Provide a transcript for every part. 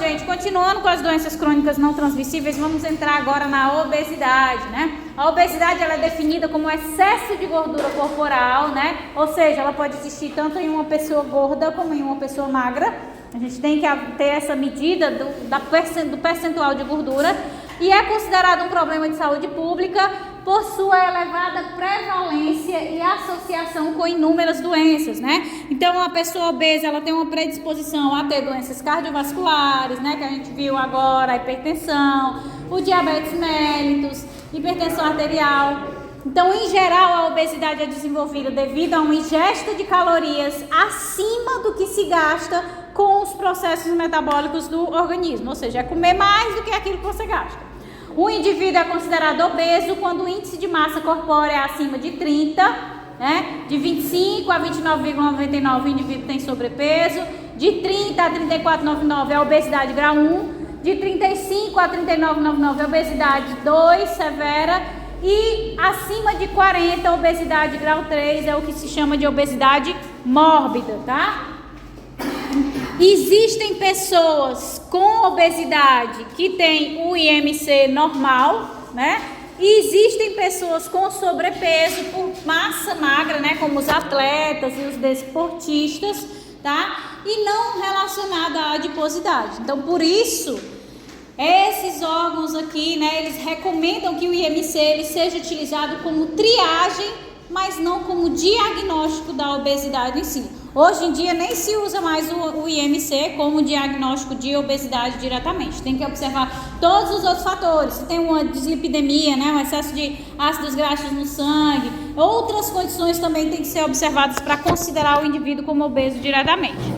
gente, continuando com as doenças crônicas não transmissíveis, vamos entrar agora na obesidade, né? A obesidade, ela é definida como excesso de gordura corporal, né? Ou seja, ela pode existir tanto em uma pessoa gorda como em uma pessoa magra. A gente tem que ter essa medida do percentual de gordura e é considerado um problema de saúde pública por sua elevada prevalência e associação com inúmeras doenças, né? Então, a pessoa obesa, ela tem uma predisposição a ter doenças cardiovasculares, né? Que a gente viu agora, a hipertensão, o diabetes mellitus, hipertensão arterial. Então, em geral, a obesidade é desenvolvida devido a uma ingesta de calorias acima do que se gasta com os processos metabólicos do organismo, ou seja, é comer mais do que aquilo que você gasta. O indivíduo é considerado obeso quando o índice de massa corpórea é acima de 30, né? De 25 a 29,99 o indivíduo tem sobrepeso, de 30 a 34,99 é obesidade grau 1, de 35 a 39,99 é obesidade 2 severa e acima de 40 obesidade grau 3 é o que se chama de obesidade mórbida, tá? Existem pessoas com obesidade que têm o IMC normal, né? E existem pessoas com sobrepeso por massa magra, né? Como os atletas e os desportistas, tá? E não relacionada à adiposidade. Então, por isso, esses órgãos aqui, né? Eles recomendam que o IMC ele seja utilizado como triagem, mas não como diagnóstico da obesidade em si. Hoje em dia nem se usa mais o IMC como diagnóstico de obesidade diretamente. Tem que observar todos os outros fatores. Se tem uma dislipidemia, né, um excesso de ácidos graxos no sangue, outras condições também têm que ser observadas para considerar o indivíduo como obeso diretamente.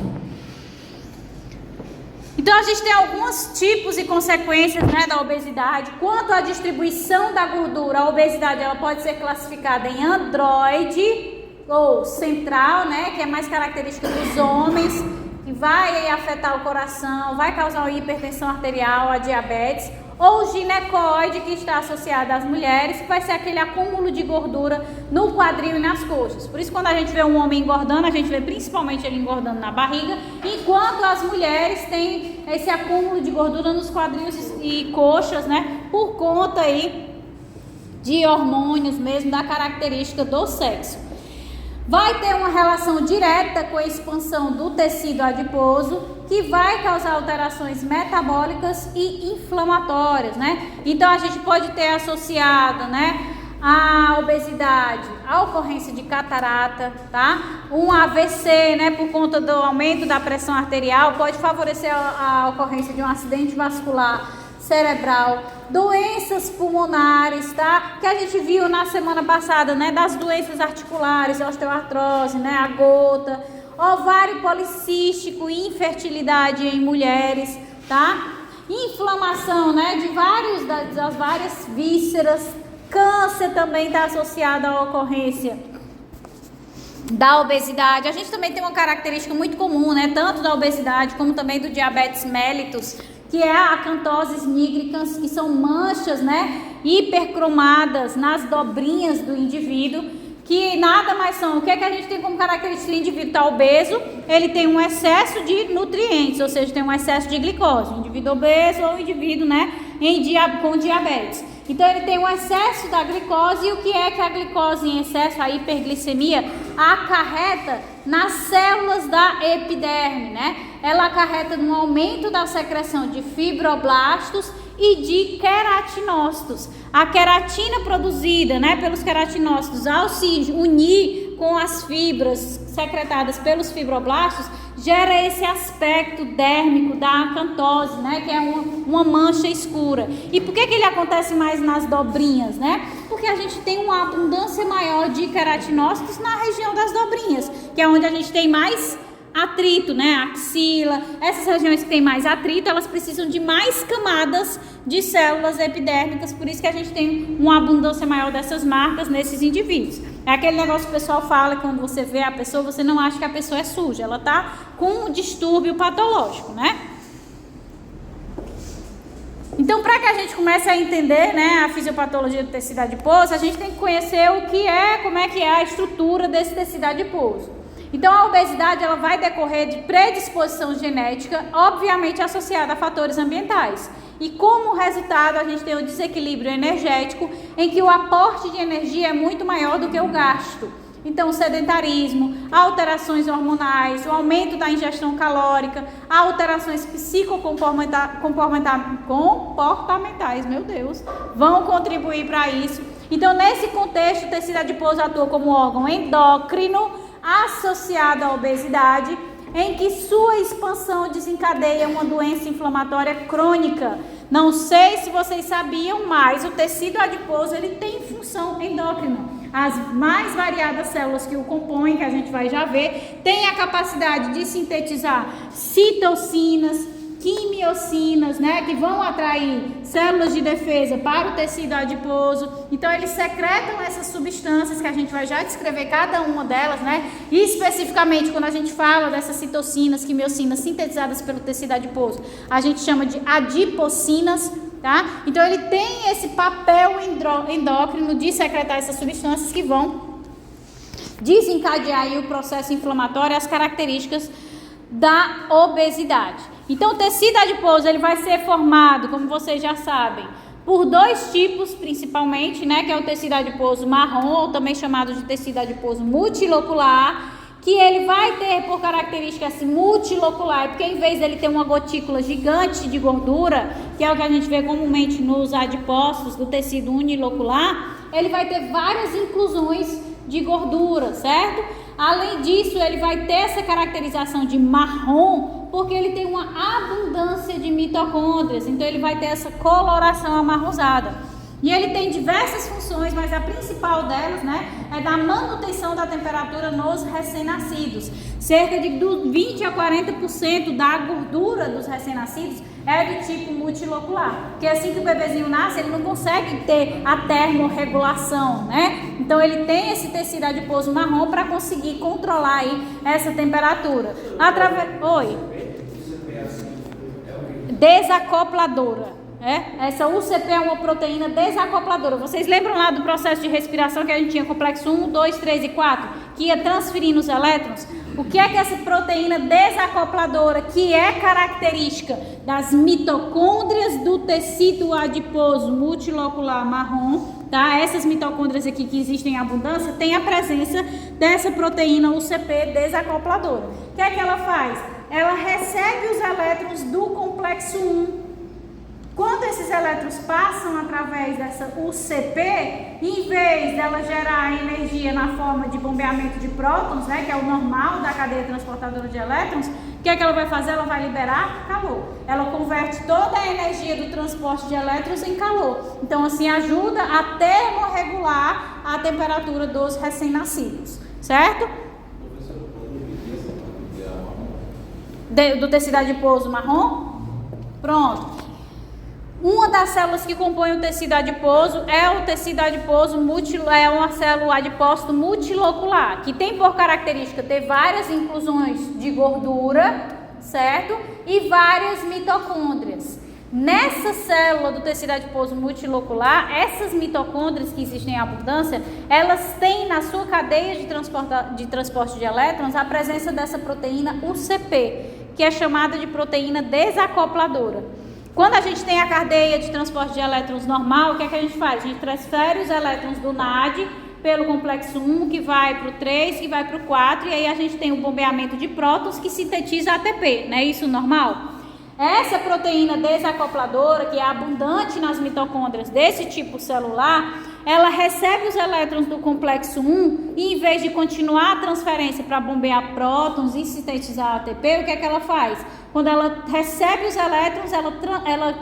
Então a gente tem alguns tipos e consequências, né, da obesidade. Quanto à distribuição da gordura, a obesidade ela pode ser classificada em androide ou central, né, que é mais característica dos homens, que vai afetar o coração, vai causar hipertensão arterial, a diabetes, ou ginecoide, que está associada às mulheres, que vai ser aquele acúmulo de gordura no quadril e nas coxas. Por isso, quando a gente vê um homem engordando, a gente vê principalmente ele engordando na barriga, enquanto as mulheres têm esse acúmulo de gordura nos quadris e coxas, né, por conta aí de hormônios mesmo, da característica do sexo. Vai ter uma relação direta com a expansão do tecido adiposo, que vai causar alterações metabólicas e inflamatórias, né? Então, a gente pode ter associado, né, a obesidade, a ocorrência de catarata, tá? Um AVC, né, por conta do aumento da pressão arterial, pode favorecer a ocorrência de um acidente vascular cerebral, doenças pulmonares, tá? Que a gente viu na semana passada, né? Das doenças articulares, osteoartrose, né? A gota, ovário policístico, infertilidade em mulheres, tá? Inflamação, né? Das várias vísceras, câncer também está associado à ocorrência da obesidade. A gente também tem uma característica muito comum, né? Tanto da obesidade como também do diabetes mellitus, que é a acantoses nigricans, que são manchas, né, hipercromadas nas dobrinhas do indivíduo, que nada mais são. O que é que a gente tem como característica do indivíduo está obeso? Ele tem um excesso de nutrientes, ou seja, tem um excesso de glicose. O indivíduo obeso ou o indivíduo, né, com diabetes. Então, ele tem um excesso da glicose. E o que é que a glicose em excesso, a hiperglicemia, acarreta nas células da epiderme, né? Ela acarreta no aumento da secreção de fibroblastos e de queratinócitos. A queratina produzida, né, pelos queratinócitos, ao se unir com as fibras secretadas pelos fibroblastos, gera esse aspecto dérmico da acantose, né, que é uma mancha escura. E por que ele acontece mais nas dobrinhas, né? Porque a gente tem uma abundância maior de queratinócitos na região das dobrinhas, que é onde a gente tem mais atrito, né? Axila, essas regiões que tem mais atrito, elas precisam de mais camadas de células epidérmicas, por isso que a gente tem uma abundância maior dessas marcas nesses indivíduos. É aquele negócio que o pessoal fala, quando você vê a pessoa, você não acha que a pessoa é suja, ela tá com um distúrbio patológico, né? Então, para que a gente comece a entender, né, a fisiopatologia do tecido adiposo, a gente tem que conhecer como é que é a estrutura desse tecido adiposo. Então a obesidade ela vai decorrer de predisposição genética, obviamente associada a fatores ambientais. E como resultado a gente tem o desequilíbrio energético, em que o aporte de energia é muito maior do que o gasto. Então, o sedentarismo, alterações hormonais, o aumento da ingestão calórica, alterações psicocomportamentais, meu Deus, vão contribuir para isso. Então, nesse contexto, o tecido adiposo atua como órgão endócrino associado à obesidade, em que sua expansão desencadeia uma doença inflamatória crônica. Não sei se vocês sabiam, mas o tecido adiposo ele tem função endócrina. As mais variadas células que o compõem, que a gente vai já ver, têm a capacidade de sintetizar citocinas, quimiocinas, né, que vão atrair células de defesa para o tecido adiposo. Então eles secretam essas substâncias que a gente vai já descrever cada uma delas, né? E especificamente quando a gente fala dessas citocinas, quimiocinas sintetizadas pelo tecido adiposo, a gente chama de adipocinas, tá? Então ele tem esse papel endócrino de secretar essas substâncias que vão desencadear aí o processo inflamatório e as características da obesidade. Então o tecido adiposo ele vai ser formado, como vocês já sabem, por dois tipos principalmente, né, que é o tecido adiposo marrom, ou também chamado de tecido adiposo multilocular, que ele vai ter por característica assim, multilocular, porque em vez dele ter uma gotícula gigante de gordura, que é o que a gente vê comumente nos adipócitos do tecido unilocular, ele vai ter várias inclusões de gordura, certo? Além disso, ele vai ter essa caracterização de marrom, porque ele tem uma abundância de mitocôndrias, então ele vai ter essa coloração amarronzada. E ele tem diversas funções, mas a principal delas, né, é da manutenção da temperatura nos recém-nascidos. Cerca de 20 a 40% da gordura dos recém-nascidos é do tipo multilocular, porque assim que o bebezinho nasce, ele não consegue ter a termorregulação, né? Então ele tem esse tecido adiposo marrom para conseguir controlar aí essa temperatura. Desacopladora. Essa UCP é uma proteína desacopladora. Vocês lembram lá do processo de respiração que a gente tinha complexo 1, 2, 3 e 4, que ia transferindo os elétrons? O que é essa proteína desacopladora, que é característica das mitocôndrias do tecido adiposo multilocular marrom, tá? Essas mitocôndrias aqui que existem em abundância, tem a presença dessa proteína UCP desacopladora. O que é que ela faz? Ela recebe os elétrons do complexo 1. Quando esses elétrons passam através dessa UCP, em vez dela gerar energia na forma de bombeamento de prótons, né, que é o normal da cadeia transportadora de elétrons, o que é que ela vai fazer? Ela vai liberar calor. Ela converte toda a energia do transporte de elétrons em calor. Então, assim, ajuda a termorregular a temperatura dos recém-nascidos, certo? Do tecido adiposo marrom? Pronto. Uma das células que compõem o tecido adiposo é o tecido adiposo é uma célula adipócito multilocular, que tem por característica ter várias inclusões de gordura, certo? E várias mitocôndrias. Nessa célula do tecido adiposo multilocular, essas mitocôndrias que existem em abundância, elas têm na sua cadeia de transporte de elétrons a presença dessa proteína UCP, que é chamada de proteína desacopladora. Quando a gente tem a cadeia de transporte de elétrons normal, o que é que a gente faz? A gente transfere os elétrons do NAD pelo complexo 1, que vai para o 3, que vai para o 4, e aí a gente tem o bombeamento de prótons que sintetiza ATP, não é isso normal? Essa proteína desacopladora, que é abundante nas mitocôndrias desse tipo celular, ela recebe os elétrons do complexo 1 e em vez de continuar a transferência para bombear prótons e sintetizar ATP, o que é que ela faz? Quando ela recebe os elétrons, ela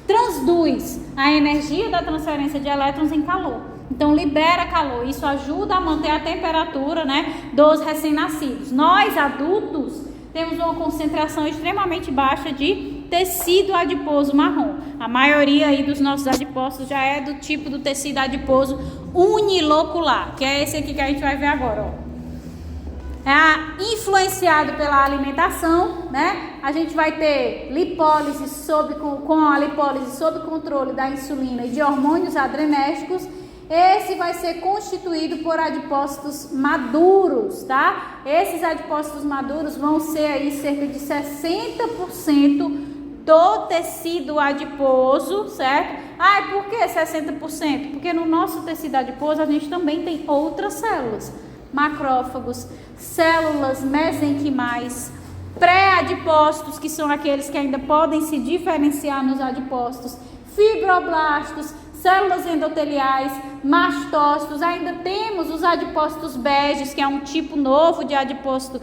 transduz a energia da transferência de elétrons em calor. Então libera calor, isso ajuda a manter a temperatura, né, dos recém-nascidos. Nós adultos temos uma concentração extremamente baixa de tecido adiposo marrom. A maioria aí dos nossos adipócitos já é do tipo do tecido adiposo unilocular, que é esse aqui que a gente vai ver agora, ó. Influenciado pela alimentação, né? A gente vai ter lipólise com a lipólise sob controle da insulina e de hormônios adrenérgicos, esse vai ser constituído por adipócitos maduros, tá? Esses adipócitos maduros vão ser aí cerca de 60% do tecido adiposo, certo? Ah, e por que 60%? Porque no nosso tecido adiposo a gente também tem outras células, macrófagos, células mesenquimais, pré-adipócitos, que são aqueles que ainda podem se diferenciar nos adipócitos, fibroblastos, células endoteliais, mastócitos, ainda temos os adipócitos beges, que é um tipo novo de adipócito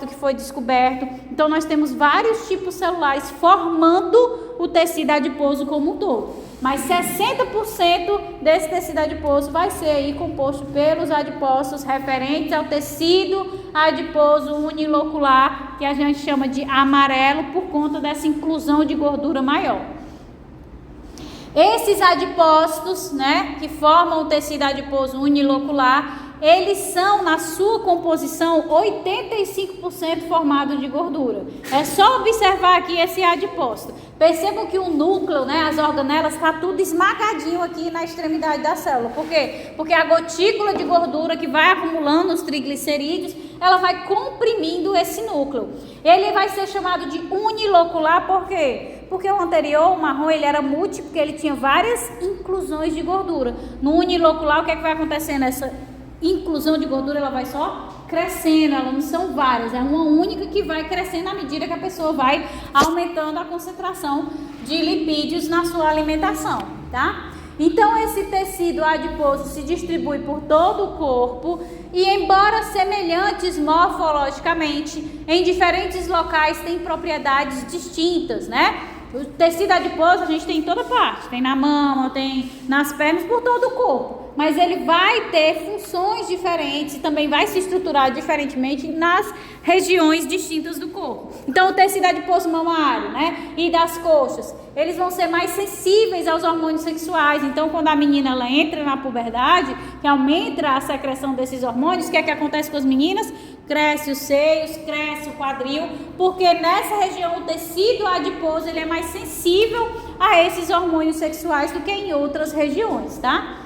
que foi descoberto. Então nós temos vários tipos celulares formando o tecido adiposo como um todo. Mas 60% desse tecido adiposo vai ser aí composto pelos adipócitos referentes ao tecido adiposo unilocular, que a gente chama de amarelo por conta dessa inclusão de gordura maior. Esses adipócitos, né, que formam o tecido adiposo unilocular, eles são, na sua composição, 85% formado de gordura. É só observar aqui esse adipócito. Percebam que o núcleo, né, as organelas, está tudo esmagadinho aqui na extremidade da célula. Por quê? Porque a gotícula de gordura que vai acumulando os triglicerídeos, ela vai comprimindo esse núcleo. Ele vai ser chamado de unilocular, por quê? Porque o anterior, o marrom, ele era múltiplo, porque ele tinha várias inclusões de gordura. No unilocular, o que é que vai acontecer nessa inclusão de gordura? Ela vai só crescendo, elas não são várias, é uma única que vai crescendo à medida que a pessoa vai aumentando a concentração de lipídios na sua alimentação, tá? Então esse tecido adiposo se distribui por todo o corpo e, embora semelhantes morfologicamente, em diferentes locais tem propriedades distintas, né? O tecido adiposo a gente tem em toda parte, tem na mama, tem nas pernas, por todo o corpo. Mas ele vai ter funções diferentes e também vai se estruturar diferentemente nas regiões distintas do corpo. Então o tecido adiposo mamário, né, e das coxas, eles vão ser mais sensíveis aos hormônios sexuais. Então quando a menina ela entra na puberdade, que aumenta a secreção desses hormônios, o que é que acontece com as meninas? Cresce os seios, cresce o quadril, porque nessa região o tecido adiposo ele é mais sensível a esses hormônios sexuais do que em outras regiões, tá?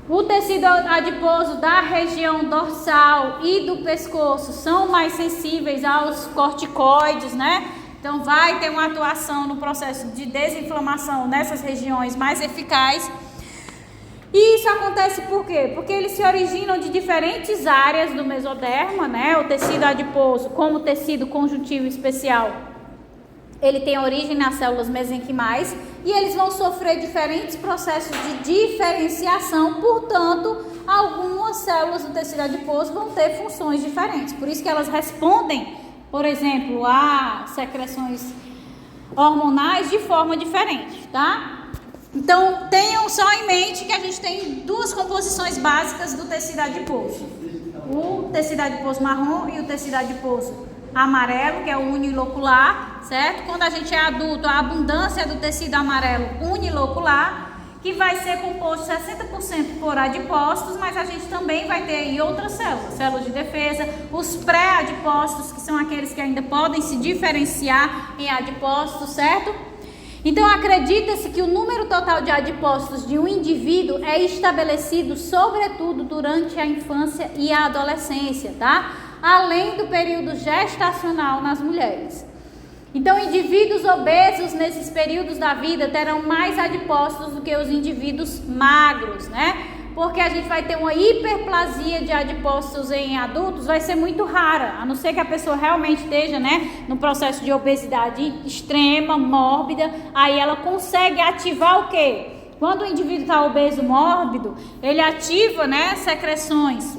O tecido adiposo da região dorsal e do pescoço são mais sensíveis aos corticoides, né? Então vai ter uma atuação no processo de desinflamação nessas regiões mais eficaz. E isso acontece por quê? Porque eles se originam de diferentes áreas do mesoderma, né? O tecido adiposo, como tecido conjuntivo especial, ele tem origem nas células mesenquimais e eles vão sofrer diferentes processos de diferenciação, portanto, algumas células do tecido adiposo vão ter funções diferentes. Por isso que elas respondem, por exemplo, a secreções hormonais de forma diferente, tá? Então, tenham só em mente que a gente tem duas composições básicas do tecido adiposo. O tecido adiposo marrom e o tecido adiposo amarelo, que é o unilocular, certo? Quando a gente é adulto, a abundância do tecido amarelo unilocular, que vai ser composto 60% por adipócitos, mas a gente também vai ter aí outras células de defesa, os pré-adipócitos, que são aqueles que ainda podem se diferenciar em adipócitos, certo? Então, acredita-se que o número total de adipócitos de um indivíduo é estabelecido, sobretudo, durante a infância e a adolescência, tá? Além do período gestacional nas mulheres. Então, indivíduos obesos nesses períodos da vida terão mais adipócitos do que os indivíduos magros, né? Porque a gente vai ter uma hiperplasia de adipócitos em adultos, vai ser muito rara, a não ser que a pessoa realmente esteja, né, no processo de obesidade extrema, mórbida, aí ela consegue ativar o quê? Quando o indivíduo está obeso mórbido, ele ativa, né, secreções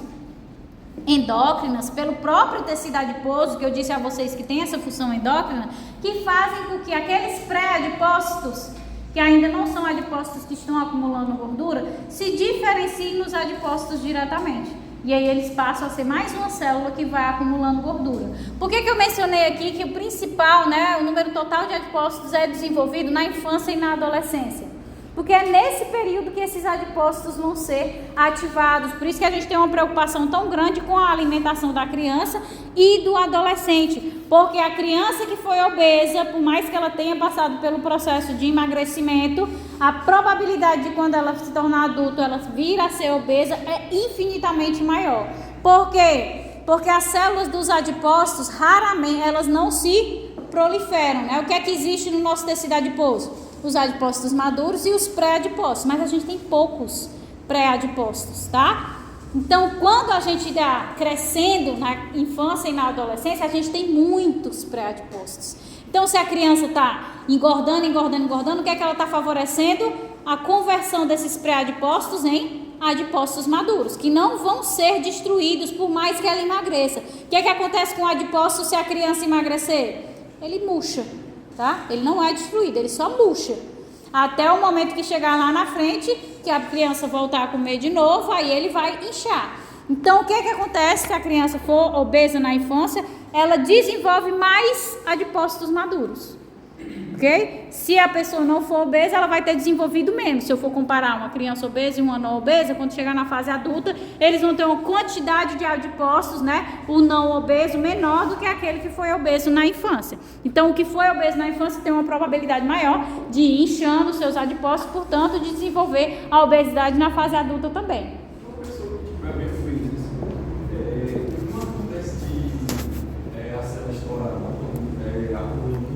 endócrinas pelo próprio tecido adiposo, que eu disse a vocês que tem essa função endócrina, que fazem com que aqueles pré-adipócitos, que ainda não são adipócitos que estão acumulando gordura, se diferenciem nos adipócitos diretamente. E aí eles passam a ser mais uma célula que vai acumulando gordura. Por que eu mencionei aqui que o principal, né, o número total de adipócitos é desenvolvido na infância e na adolescência? Porque é nesse período que esses adipócitos vão ser ativados. Por isso que a gente tem uma preocupação tão grande com a alimentação da criança e do adolescente. Porque a criança que foi obesa, por mais que ela tenha passado pelo processo de emagrecimento, a probabilidade de quando ela se tornar adulta, ela vir a ser obesa é infinitamente maior. Por quê? Porque as células dos adipócitos, raramente, elas não se proliferam, né? O que é que existe no nosso tecido adiposo? Os adipócitos maduros e os pré-adipócitos, mas a gente tem poucos pré-adipócitos, tá? Então, quando a gente está crescendo na infância e na adolescência, a gente tem muitos pré-adipócitos. Então, se a criança está engordando, o que é que ela está favorecendo? A conversão desses pré-adipócitos em adipócitos maduros, que não vão ser destruídos por mais que ela emagreça. O que é que acontece com o adipócito se a criança emagrecer? Ele murcha, tá? Ele não é destruído, ele só murcha. Até o momento que chegar lá na frente, que a criança voltar a comer de novo, aí ele vai inchar. Então, o que é que acontece se a criança for obesa na infância? Ela desenvolve mais adipócitos maduros. Ok? Se a pessoa não for obesa, ela vai ter desenvolvido menos. Se eu for comparar uma criança obesa e uma não obesa, quando chegar na fase adulta, eles vão ter uma quantidade de adipócitos, né? O não obeso menor do que aquele que foi obeso na infância. Então, o que foi obeso na infância tem uma probabilidade maior de ir inchando os seus adipócitos, portanto, de desenvolver a obesidade na fase adulta também. Uma pessoa que tiver bem fluida, não acontece de a célula estourar, acumulando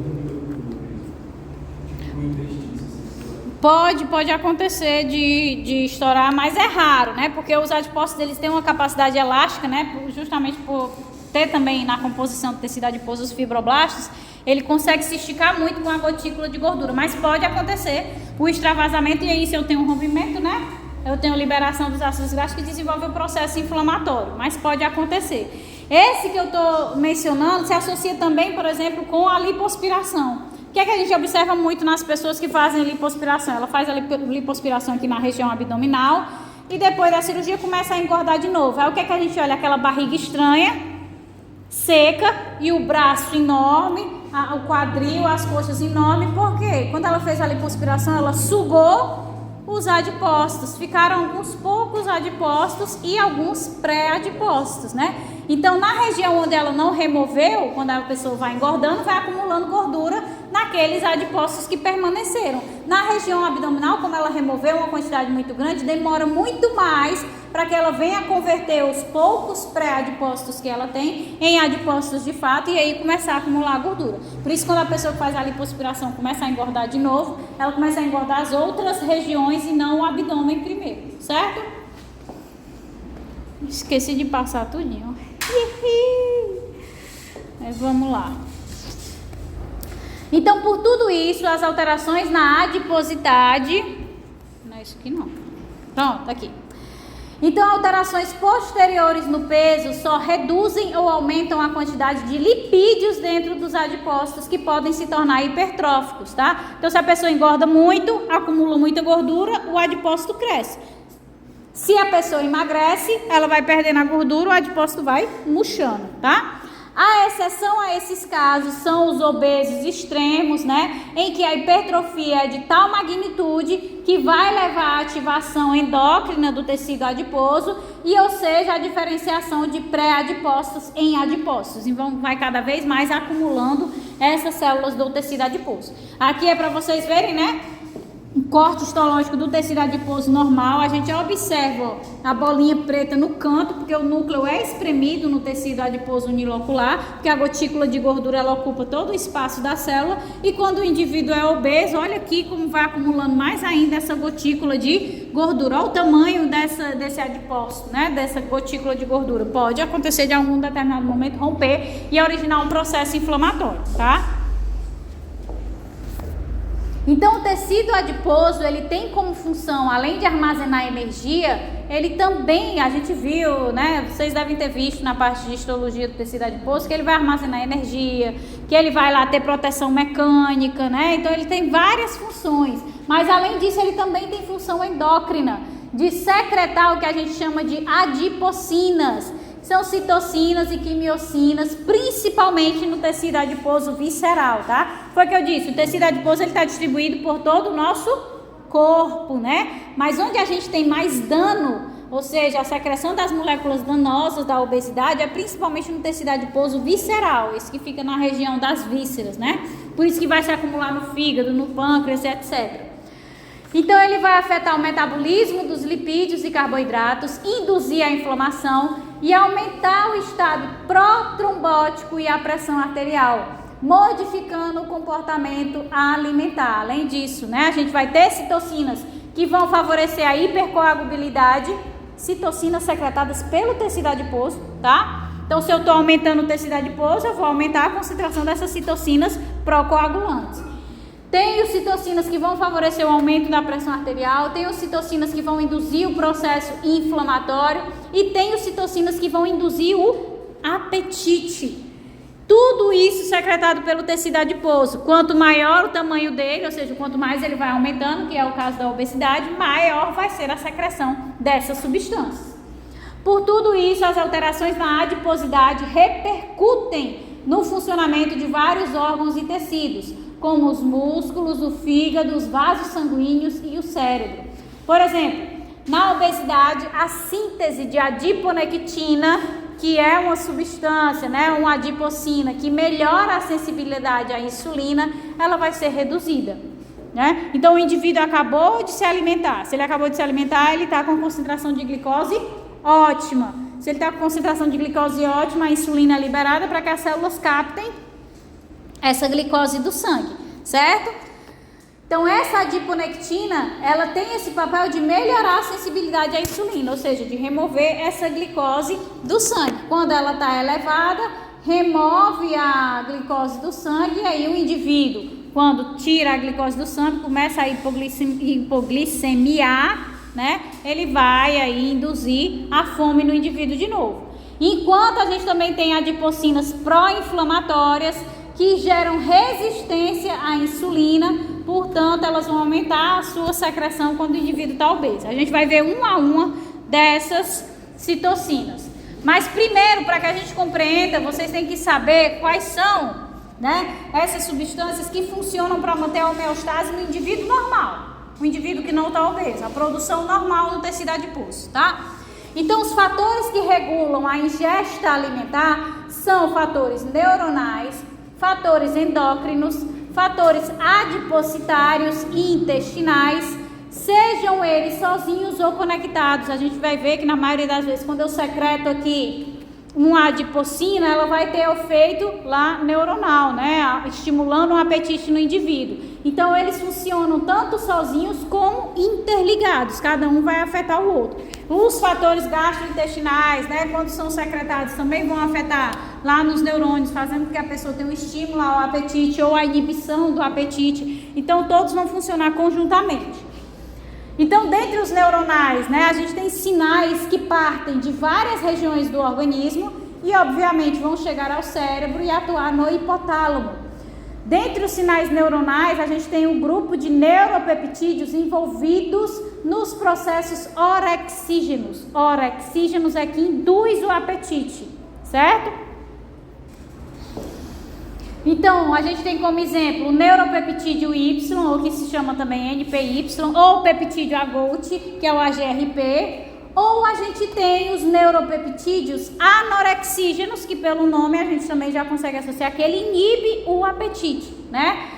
Pode acontecer de estourar, mas é raro, né? Porque os adipócitos eles têm uma capacidade elástica, né? Justamente por ter também na composição do tecido adiposo os fibroblastos, ele consegue se esticar muito com a gotícula de gordura. Mas pode acontecer o extravasamento, e aí se eu tenho um rompimento, né? Eu tenho liberação dos ácidos graxos que desenvolve o processo inflamatório, mas pode acontecer. Esse que eu estou mencionando se associa também, por exemplo, com a lipoaspiração. O que é que a gente observa muito nas pessoas que fazem lipoaspiração? Ela faz a lipoaspiração aqui na região abdominal e depois da cirurgia começa a engordar de novo. Aí o que é que a gente olha? Aquela barriga estranha, seca e o braço enorme, o quadril, as coxas enormes. Por quê? Quando ela fez a lipoaspiração, ela sugou os adipócitos. Ficaram alguns poucos adipócitos e alguns pré-adipócitos, né? Então, na região onde ela não removeu, quando a pessoa vai engordando, vai acumulando gordura naqueles adipócitos que permaneceram. Na região abdominal, como ela removeu uma quantidade muito grande, demora muito mais para que ela venha converter os poucos pré-adipócitos que ela tem em adipócitos de fato e aí começar a acumular gordura. Por isso, quando a pessoa que faz a lipoaspiração começa a engordar de novo, ela começa a engordar as outras regiões e não o abdômen primeiro, certo? Esqueci de passar tudinho. Vamos lá. Então, por tudo isso, as alterações na adiposidade... Não é isso aqui não. Pronto, aqui. Então, alterações posteriores no peso só reduzem ou aumentam a quantidade de lipídios dentro dos adipócitos que podem se tornar hipertróficos, tá? Então, se a pessoa engorda muito, acumula muita gordura, o adipócito cresce. Se a pessoa emagrece, ela vai perdendo a gordura, o adipócito vai murchando, tá? A exceção a esses casos são os obesos extremos, né? Em que a hipertrofia é de tal magnitude que vai levar à ativação endócrina do tecido adiposo e, ou seja, a diferenciação de pré-adipócitos em adipócitos. Então, vai cada vez mais acumulando essas células do tecido adiposo. Aqui é para vocês verem, né? Um corte histológico do tecido adiposo normal, a gente observa ó, a bolinha preta no canto, porque o núcleo é espremido no tecido adiposo unilocular, porque a gotícula de gordura ela ocupa todo o espaço da célula, e quando o indivíduo é obeso, olha aqui como vai acumulando mais ainda essa gotícula de gordura. Olha o tamanho desse adipócito, né? Dessa gotícula de gordura. Pode acontecer de algum determinado momento romper e originar um processo inflamatório, tá? Então, o tecido adiposo, ele tem como função, além de armazenar energia, ele também, a gente viu, né, vocês devem ter visto na parte de histologia do tecido adiposo, que ele vai armazenar energia, que ele vai lá ter proteção mecânica, né, então ele tem várias funções, mas além disso, ele também tem função endócrina, de secretar o que a gente chama de adipocinas, são citocinas e quimiocinas, principalmente no tecido adiposo visceral, tá? Foi o que eu disse, o tecido adiposo ele está distribuído por todo o nosso corpo, né? Mas onde a gente tem mais dano ou seja, a secreção das moléculas danosas da obesidade é principalmente no tecido adiposo visceral, esse que fica na região das vísceras, né? Por isso que vai se acumular no fígado, no pâncreas, etc. Então, ele vai afetar o metabolismo dos lipídios e carboidratos, induzir a inflamação e aumentar o estado protrombótico e a pressão arterial, modificando o comportamento alimentar. Além disso, né, a gente vai ter citocinas que vão favorecer a hipercoagulabilidade, citocinas secretadas pelo tecido adiposo, tá? Então, se eu estou aumentando o tecido adiposo, eu vou aumentar a concentração dessas citocinas procoagulantes. Tem os citocinas que vão favorecer o aumento da pressão arterial, tem os citocinas que vão induzir o processo inflamatório e tem os citocinas que vão induzir o apetite. Tudo isso secretado pelo tecido adiposo. Quanto maior o tamanho dele, ou seja, quanto mais ele vai aumentando, que é o caso da obesidade, maior vai ser a secreção dessas substâncias. Por tudo isso, as alterações na adiposidade repercutem no funcionamento de vários órgãos e tecidos, como os músculos, o fígado, os vasos sanguíneos e o cérebro. Por exemplo, na obesidade, a síntese de adiponectina, que é uma substância, né, uma adipocina, que melhora a sensibilidade à insulina, ela vai ser reduzida, né? Então, o indivíduo acabou de se alimentar. Se ele acabou de se alimentar, ele está com concentração de glicose ótima. Se ele está com concentração de glicose ótima, a insulina é liberada para que as células captem essa glicose do sangue, certo? Então, essa adiponectina, ela tem esse papel de melhorar a sensibilidade à insulina, ou seja, de remover essa glicose do sangue. Quando ela está elevada, remove a glicose do sangue e aí o indivíduo, quando tira a glicose do sangue, começa a hipoglicemiar, né? Ele vai aí induzir a fome no indivíduo de novo. Enquanto a gente também tem adipocinas pró-inflamatórias, que geram resistência à insulina, portanto, elas vão aumentar a sua secreção quando o indivíduo está obeso. A gente vai ver uma a uma dessas citocinas. Mas primeiro, para que a gente compreenda, vocês têm que saber quais são, né, essas substâncias que funcionam para manter a homeostase no indivíduo normal, o indivíduo que não está obeso, a produção normal no tecido adiposo, tá? Então, os fatores que regulam a ingesta alimentar são fatores neuronais, fatores endócrinos, fatores adipocitários e intestinais, sejam eles sozinhos ou conectados. A gente vai ver que na maioria das vezes, quando eu secreto aqui uma adipocina, ela vai ter efeito lá neuronal, né? Estimulando o apetite no indivíduo. Então, eles funcionam tanto sozinhos como interligados, cada um vai afetar o outro. Os fatores gastrointestinais, né, quando são secretados, também vão afetar lá nos neurônios, fazendo com que a pessoa tenha um estímulo ao apetite ou a inibição do apetite. Então, todos vão funcionar conjuntamente. Então, dentre os neuronais, né, a gente tem sinais que partem de várias regiões do organismo e, obviamente, vão chegar ao cérebro e atuar no hipotálamo. Dentre os sinais neuronais, a gente tem um grupo de neuropeptídeos envolvidos nos processos orexígenos. Orexígenos é que induz o apetite, certo? Então, a gente tem como exemplo o neuropeptídeo Y, ou que se chama também NPY, ou o peptídeo AGOT, que é o AGRP, ou a gente tem os neuropeptídeos anorexígenos, que pelo nome a gente também já consegue associar que ele inibe o apetite, né?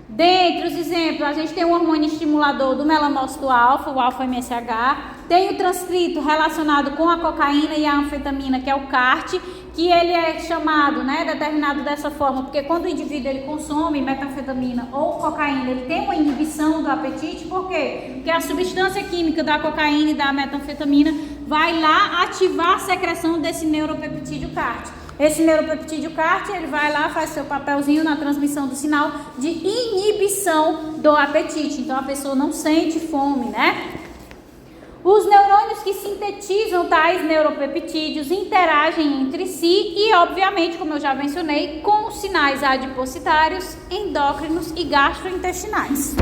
Dentre os exemplos, a gente tem o hormônio estimulador do melanócito alfa, o alfa-MSH, tem o transcrito relacionado com a cocaína e a anfetamina, que é o CART, que ele é chamado, né, determinado dessa forma, porque quando o indivíduo ele consome metanfetamina ou cocaína, ele tem uma inibição do apetite, por quê? Porque a substância química da cocaína e da metanfetamina vai lá ativar a secreção desse neuropeptídeo CART. Esse neuropeptídeo CART, ele vai lá, faz seu papelzinho na transmissão do sinal de inibição do apetite, então a pessoa não sente fome, né? Os neurônios que sintetizam tais neuropeptídeos interagem entre si e, obviamente, como eu já mencionei, com os sinais adipocitários, endócrinos e gastrointestinais.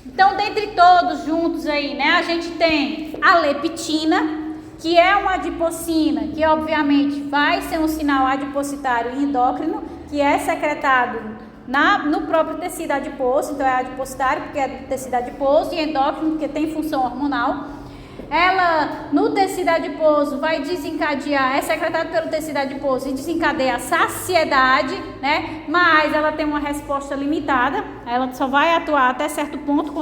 Então, dentre todos juntos aí, né, a gente tem a leptina, que é uma adipocina, que obviamente vai ser um sinal adipocitário e endócrino, que é secretado no próprio tecido adiposo. Então é adipocitário porque é do tecido adiposo e endócrino porque tem função hormonal. ela no tecido adiposo vai desencadear, é secretado pelo tecido adiposo e desencadeia a saciedade, né? Mas ela tem uma resposta limitada, ela só vai atuar até certo ponto.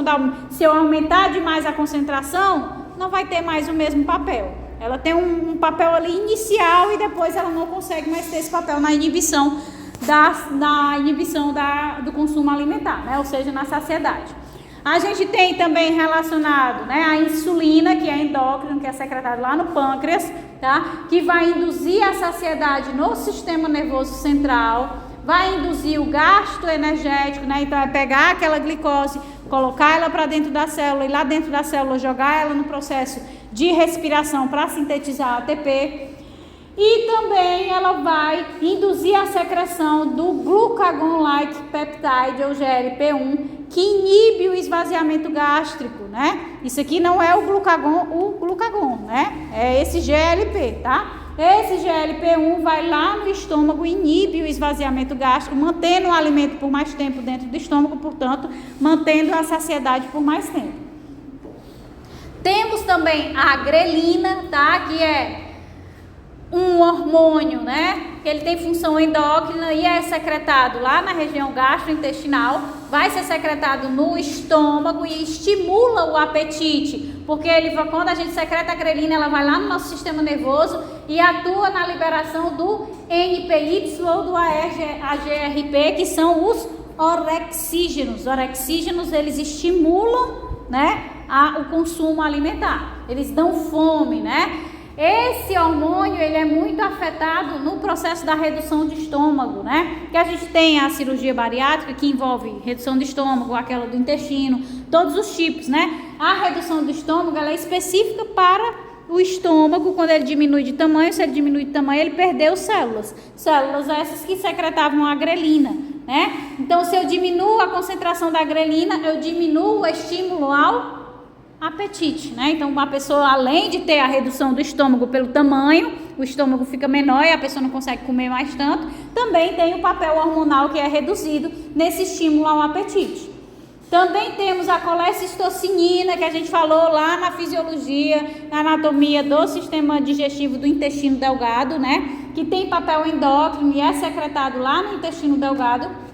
Se eu aumentar demais a concentração, não vai ter mais o mesmo papel. Ela tem um papel ali inicial e depois ela não consegue mais ter esse papel na inibição do consumo alimentar, né? Ou seja, na saciedade. A gente tem também relacionado, né, a insulina, que é endócrino, que é secretado lá no pâncreas, tá? Que vai induzir a saciedade no sistema nervoso central, vai induzir o gasto energético, né? Então é pegar aquela glicose, colocar ela para dentro da célula e lá dentro da célula jogar ela no processo de respiração para sintetizar ATP. E também ela vai induzir a secreção do glucagon-like peptide, ou GLP-1, que inibe o esvaziamento gástrico, né? Isso aqui não é o glucagon, né? É esse GLP, tá? Esse GLP-1 vai lá no estômago e inibe o esvaziamento gástrico, mantendo o alimento por mais tempo dentro do estômago, portanto, mantendo a saciedade por mais tempo. Temos também a grelina, tá? Que é um hormônio, né? Que ele tem função endócrina e é secretado lá na região gastrointestinal, vai ser secretado no estômago e estimula o apetite, porque quando a gente secreta a grelina, ela vai lá no nosso sistema nervoso e atua na liberação do NPY ou do AGRP, que são os orexígenos. Orexígenos, eles estimulam, né, o consumo alimentar, eles dão fome, né? Esse hormônio, ele é muito afetado no processo da redução de estômago, né? Que a gente tem a cirurgia bariátrica, que envolve redução do estômago, aquela do intestino, todos os tipos, né? A redução do estômago, ela é específica para o estômago. Quando ele diminui de tamanho, se ele diminui de tamanho, ele perdeu células. Células essas que secretavam a grelina, né? Então, se eu diminuo a concentração da grelina, eu diminuo o estímulo ao apetite, né? Então, uma pessoa, além de ter a redução do estômago pelo tamanho, o estômago fica menor e a pessoa não consegue comer mais tanto, também tem o papel hormonal que é reduzido nesse estímulo ao apetite. Também temos a colecistocinina, que a gente falou lá na fisiologia, na anatomia do sistema digestivo do intestino delgado, né? Que tem papel endócrino e é secretado lá no intestino delgado.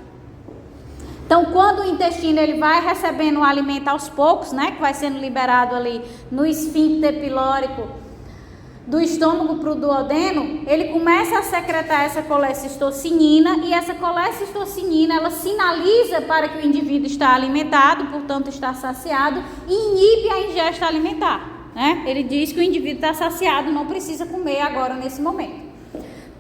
Então, quando o intestino ele vai recebendo o alimento aos poucos, né, que vai sendo liberado ali no esfíncter pilórico do estômago para o duodeno, ele começa a secretar essa colecistocinina e essa colecistocinina ela sinaliza para que o indivíduo está alimentado, portanto está saciado, e inibe a ingesta alimentar, né? Ele diz que o indivíduo está saciado, não precisa comer agora nesse momento.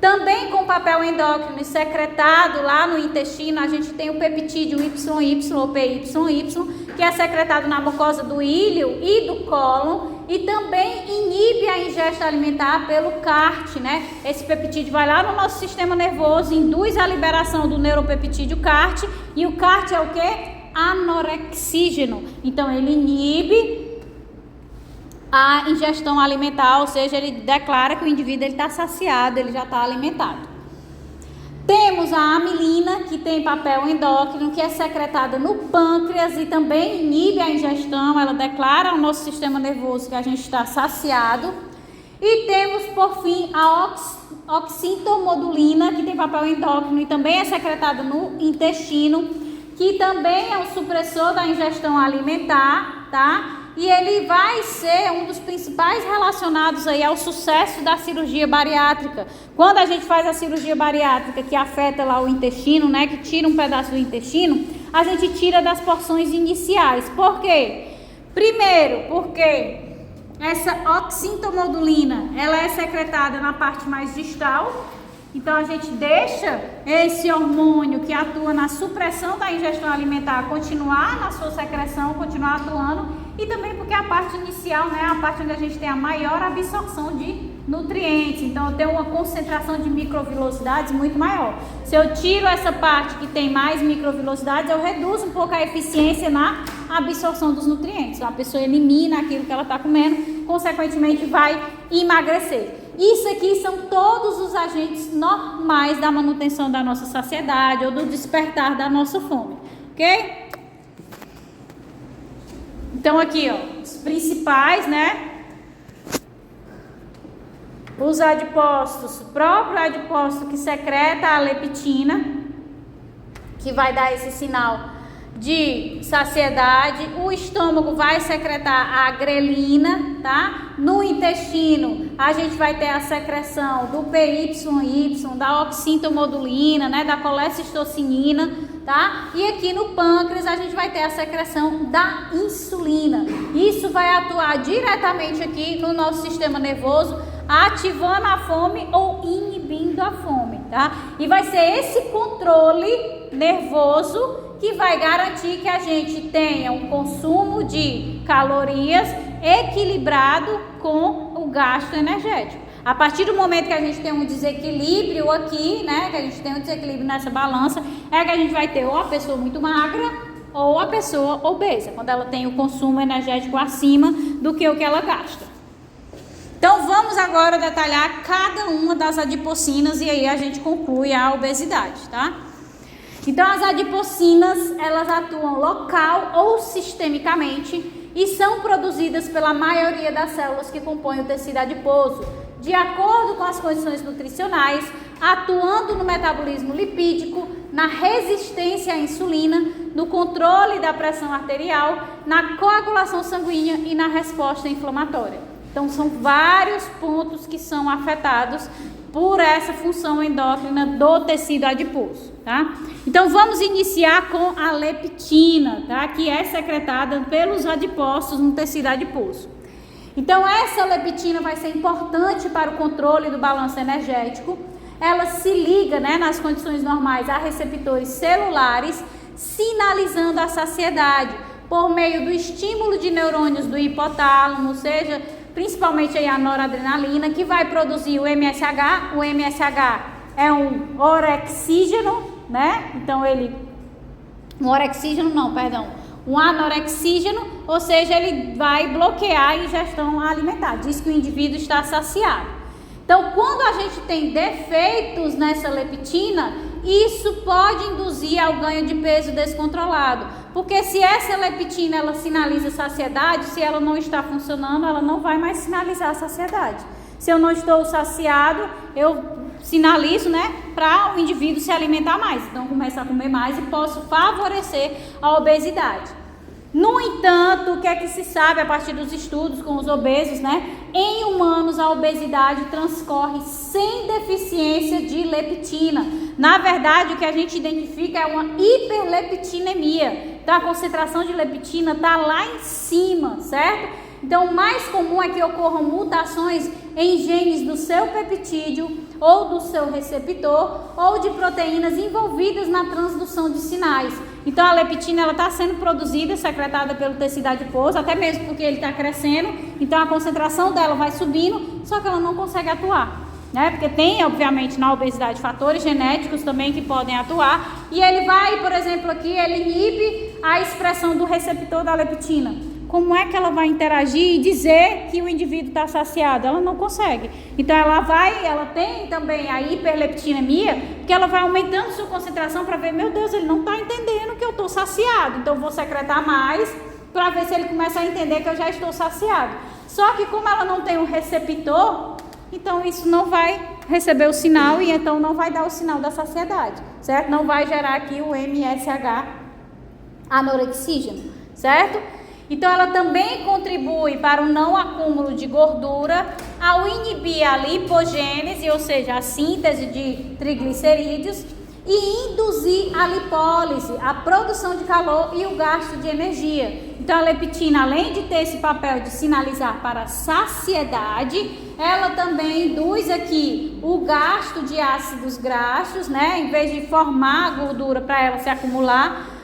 Também com papel endócrino secretado lá no intestino, a gente tem o peptídeo YY ou PYY, que é secretado na mucosa do íleo e do cólon e também inibe a ingesta alimentar pelo CART, né? Esse peptídeo vai lá no nosso sistema nervoso, induz a liberação do neuropeptídeo CART e o CART é o quê? Anorexígeno. Então ele inibe a ingestão alimentar, ou seja, ele declara que o indivíduo está saciado, ele já está alimentado. Temos a amilina, que tem papel endócrino, que é secretada no pâncreas e também inibe a ingestão, ela declara ao nosso sistema nervoso que a gente está saciado. E temos, por fim, a oxintomodulina, que tem papel endócrino e também é secretada no intestino, que também é um supressor da ingestão alimentar, tá? E ele vai ser um dos principais relacionados aí ao sucesso da cirurgia bariátrica. Quando a gente faz a cirurgia bariátrica que afeta lá o intestino, né, que tira um pedaço do intestino, a gente tira das porções iniciais. Por quê? Primeiro, porque essa oxintomodulina, ela é secretada na parte mais distal. Então, a gente deixa esse hormônio que atua na supressão da ingestão alimentar continuar na sua secreção, continuar atuando. E também porque a parte inicial, né, é a parte onde a gente tem a maior absorção de nutrientes. Então, eu tenho uma concentração de microvilosidades muito maior. Se eu tiro essa parte que tem mais microvilosidades, eu reduzo um pouco a eficiência na absorção dos nutrientes. A pessoa elimina aquilo que ela está comendo, consequentemente vai emagrecer. Isso aqui são todos os agentes normais da manutenção da nossa saciedade ou do despertar da nossa fome, ok? Então aqui, ó, os principais, né? os adipócitos, o próprio adipócito que secreta a leptina, que vai dar esse sinal de saciedade. O estômago vai secretar a grelina, tá? No intestino, a gente vai ter a secreção do PYY, da oxintomodulina, né? Da colecistocinina, tá? E aqui no pâncreas, a gente vai ter a secreção da insulina. Isso vai atuar diretamente aqui no nosso sistema nervoso, ativando a fome ou inibindo a fome, tá? E vai ser esse controle nervoso que vai garantir que a gente tenha um consumo de calorias equilibrado com o gasto energético. A partir do momento que a gente tem um desequilíbrio aqui, né, que a gente tem um desequilíbrio nessa balança, é que a gente vai ter ou a pessoa muito magra ou a pessoa obesa, quando ela tem o consumo energético acima do que o que ela gasta. Então vamos agora detalhar cada uma das adipocinas e aí a gente conclui a obesidade, tá? Então as adipocinas, elas atuam local ou sistemicamente e são produzidas pela maioria das células que compõem o tecido adiposo, de acordo com as condições nutricionais, atuando no metabolismo lipídico, na resistência à insulina, no controle da pressão arterial, na coagulação sanguínea e na resposta inflamatória. Então são vários pontos que são afetados por essa função endócrina do tecido adiposo, tá? Então vamos iniciar com a leptina, tá? Que é secretada pelos adipócitos no tecido adiposo. Então essa leptina vai ser importante para o controle do balanço energético. Ela se liga, né, nas condições normais a receptores celulares, sinalizando a saciedade por meio do estímulo de neurônios do hipotálamo, ou seja, principalmente aí a noradrenalina, que vai produzir o MSH. O MSH é um orexígeno, né? Então um anorexígeno, ou seja, ele vai bloquear a ingestão alimentar, diz que o indivíduo está saciado. Então, quando a gente tem defeitos nessa leptina, isso pode induzir ao ganho de peso descontrolado, porque se essa leptina ela sinaliza saciedade, se ela não está funcionando, ela não vai mais sinalizar saciedade. Se eu não estou saciado, eu sinalizo, né, para o indivíduo se alimentar mais, então começa a comer mais e posso favorecer a obesidade. No entanto, o que é que se sabe a partir dos estudos com os obesos, né? Em humanos, a obesidade transcorre sem deficiência de leptina. Na verdade, o que a gente identifica é uma hiperleptinemia. Então, a concentração de leptina está lá em cima, certo? Então, o mais comum é que ocorram mutações em genes do seu peptídeo ou do seu receptor ou de proteínas envolvidas na transdução de sinais. Então, a leptina ela está sendo produzida, secretada pelo tecido adiposo, até mesmo porque ele está crescendo. Então, a concentração dela vai subindo, só que ela não consegue atuar, né? Porque tem, obviamente, na obesidade fatores genéticos também que podem atuar. E ele vai, por exemplo, aqui, ele inibe a expressão do receptor da leptina. Como é que ela vai interagir e dizer que o indivíduo está saciado? Ela não consegue. Então ela tem também a hiperleptinemia, porque ela vai aumentando sua concentração para ver, meu Deus, ele não está entendendo que eu estou saciado. Então eu vou secretar mais para ver se ele começa a entender que eu já estou saciado. Só que como ela não tem um receptor, então isso não vai receber o sinal e então não vai dar o sinal da saciedade, certo? Não vai gerar aqui o MSH anorexígeno, certo? Então, ela também contribui para o não acúmulo de gordura ao inibir a lipogênese, ou seja, a síntese de triglicerídeos, e induzir a lipólise, a produção de calor e o gasto de energia. Então, a leptina, além de ter esse papel de sinalizar para a saciedade, ela também induz aqui o gasto de ácidos graxos, né? Em vez de formar a gordura para ela se acumular,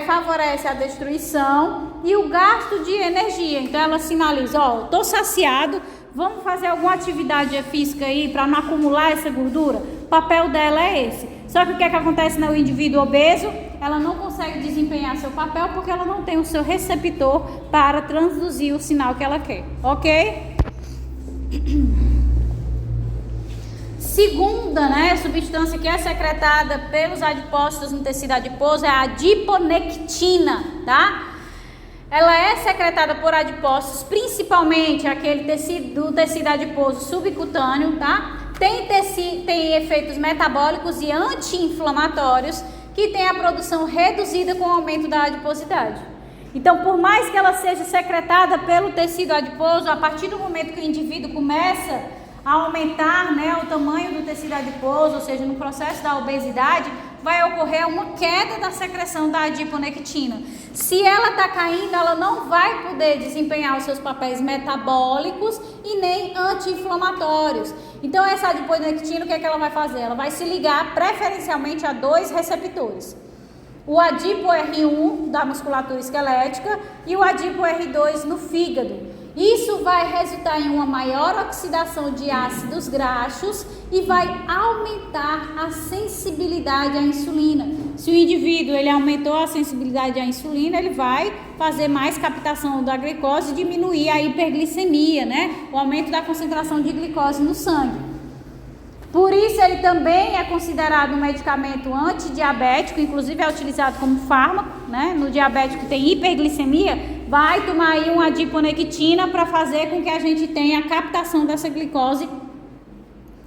favorece a destruição e o gasto de energia. Então ela sinaliza, ó, estou saciado, vamos fazer alguma atividade física aí para não acumular essa gordura? O papel dela é esse. Só que o que é que acontece no indivíduo obeso? Ela não consegue desempenhar seu papel porque ela não tem o seu receptor para transduzir o sinal que ela quer, ok? Segunda, né, substância que é secretada pelos adipócitos no tecido adiposo é a adiponectina, tá? ela é secretada por adipócitos, principalmente aquele do tecido adiposo subcutâneo, tá? Tem efeitos metabólicos e anti-inflamatórios que tem a produção reduzida com o aumento da adiposidade. Então, por mais que ela seja secretada pelo tecido adiposo, a partir do momento que o indivíduo começa a aumentar, né, o tamanho do tecido adiposo, ou seja, no processo da obesidade, vai ocorrer uma queda da secreção da adiponectina. Se ela está caindo, ela não vai poder desempenhar os seus papéis metabólicos e nem anti-inflamatórios. Então, essa adiponectina, o que é que ela vai fazer? Ela vai se ligar preferencialmente a 2 receptores. O ADIPO-R1 da musculatura esquelética e o ADIPO-R2 no fígado. Isso vai resultar em uma maior oxidação de ácidos graxos e vai aumentar a sensibilidade à insulina. Se o indivíduo ele aumentou a sensibilidade à insulina, ele vai fazer mais captação da glicose e diminuir a hiperglicemia, né? O aumento da concentração de glicose no sangue. Por isso ele também é considerado um medicamento antidiabético, inclusive é utilizado como fármaco, né? No diabético que tem hiperglicemia, vai tomar aí uma adiponectina para fazer com que a gente tenha a captação dessa glicose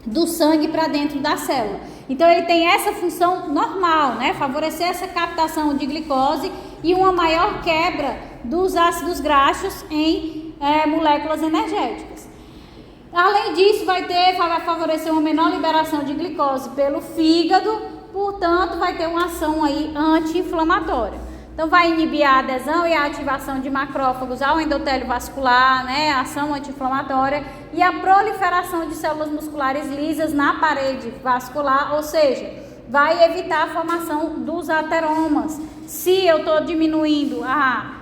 do sangue para dentro da célula. Então ele tem essa função normal, né? Favorecer essa captação de glicose e uma maior quebra dos ácidos graxos em moléculas energéticas. Além disso, vai favorecer uma menor liberação de glicose pelo fígado, portanto, vai ter uma ação aí anti-inflamatória. Então, vai inibir a adesão e a ativação de macrófagos ao endotélio vascular, né, a ação anti-inflamatória e a proliferação de células musculares lisas na parede vascular, ou seja, vai evitar a formação dos ateromas. Se eu estou diminuindo a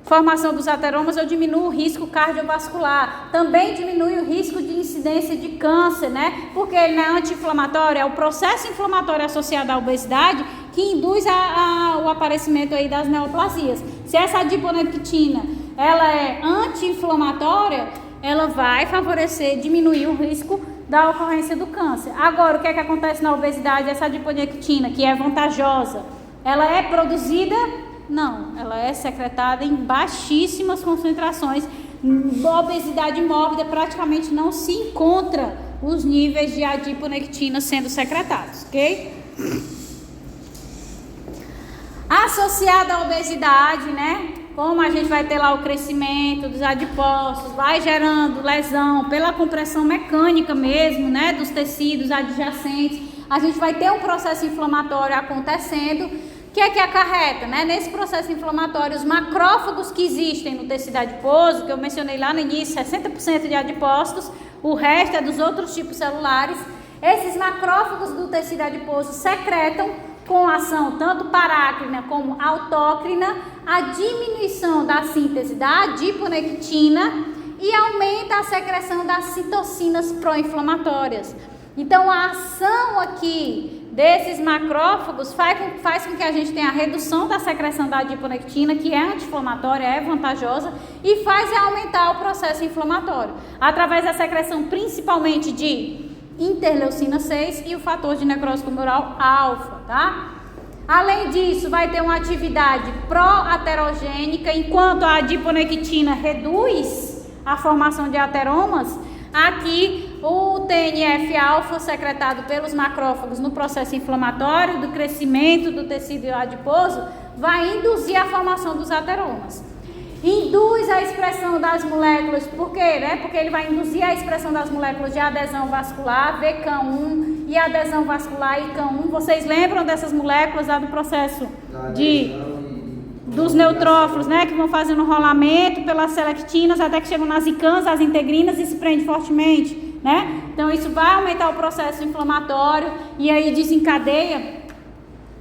formação dos ateromas, eu diminuo o risco cardiovascular, também diminui o risco de incidência de câncer, né? Porque ele não é anti-inflamatório, é o processo inflamatório associado à obesidade que induz o aparecimento aí das neoplasias. Se essa adiponectina, ela é anti-inflamatória, ela vai favorecer, diminuir o risco da ocorrência do câncer. Agora, o que é que acontece na obesidade? Essa adiponectina, que é vantajosa, ela é produzida? Não, ela é secretada em baixíssimas concentrações. Na obesidade mórbida praticamente não se encontra os níveis de adiponectina sendo secretados, ok? Associada à obesidade, né? Como a gente vai ter lá o crescimento dos adipócitos, vai gerando lesão pela compressão mecânica mesmo, né? Dos tecidos adjacentes, a gente vai ter um processo inflamatório acontecendo. O que é que acarreta, né? Nesse processo inflamatório, os macrófagos que existem no tecido adiposo, que eu mencionei lá no início, 60% de adipócitos, o resto é dos outros tipos celulares. Esses macrófagos do tecido adiposo secretam, com ação tanto parácrina como autócrina, a diminuição da síntese da adiponectina e aumenta a secreção das citocinas pró-inflamatórias. Então, a ação aqui desses macrófagos faz com que a gente tenha a redução da secreção da adiponectina, que é anti-inflamatória, é vantajosa, e faz aumentar o processo inflamatório, através da secreção principalmente de interleucina 6 e o fator de necrose tumoral alfa, tá? Além disso, vai ter uma atividade pró-aterogênica, enquanto a adiponectina reduz a formação de ateromas. Aqui, o TNF-alfa secretado pelos macrófagos no processo inflamatório do crescimento do tecido adiposo vai induzir a formação dos ateromas. Induz a expressão das moléculas, por quê? Né? Porque ele vai induzir a expressão das moléculas de adesão vascular, VCAM1 e adesão vascular ICAM1. Vocês lembram dessas moléculas lá do processo dos neutrófilos, né, que vão fazendo rolamento pelas selectinas até que chegam nas ICANs, as integrinas, e se prende fortemente, né? Então isso vai aumentar o processo inflamatório e aí desencadeia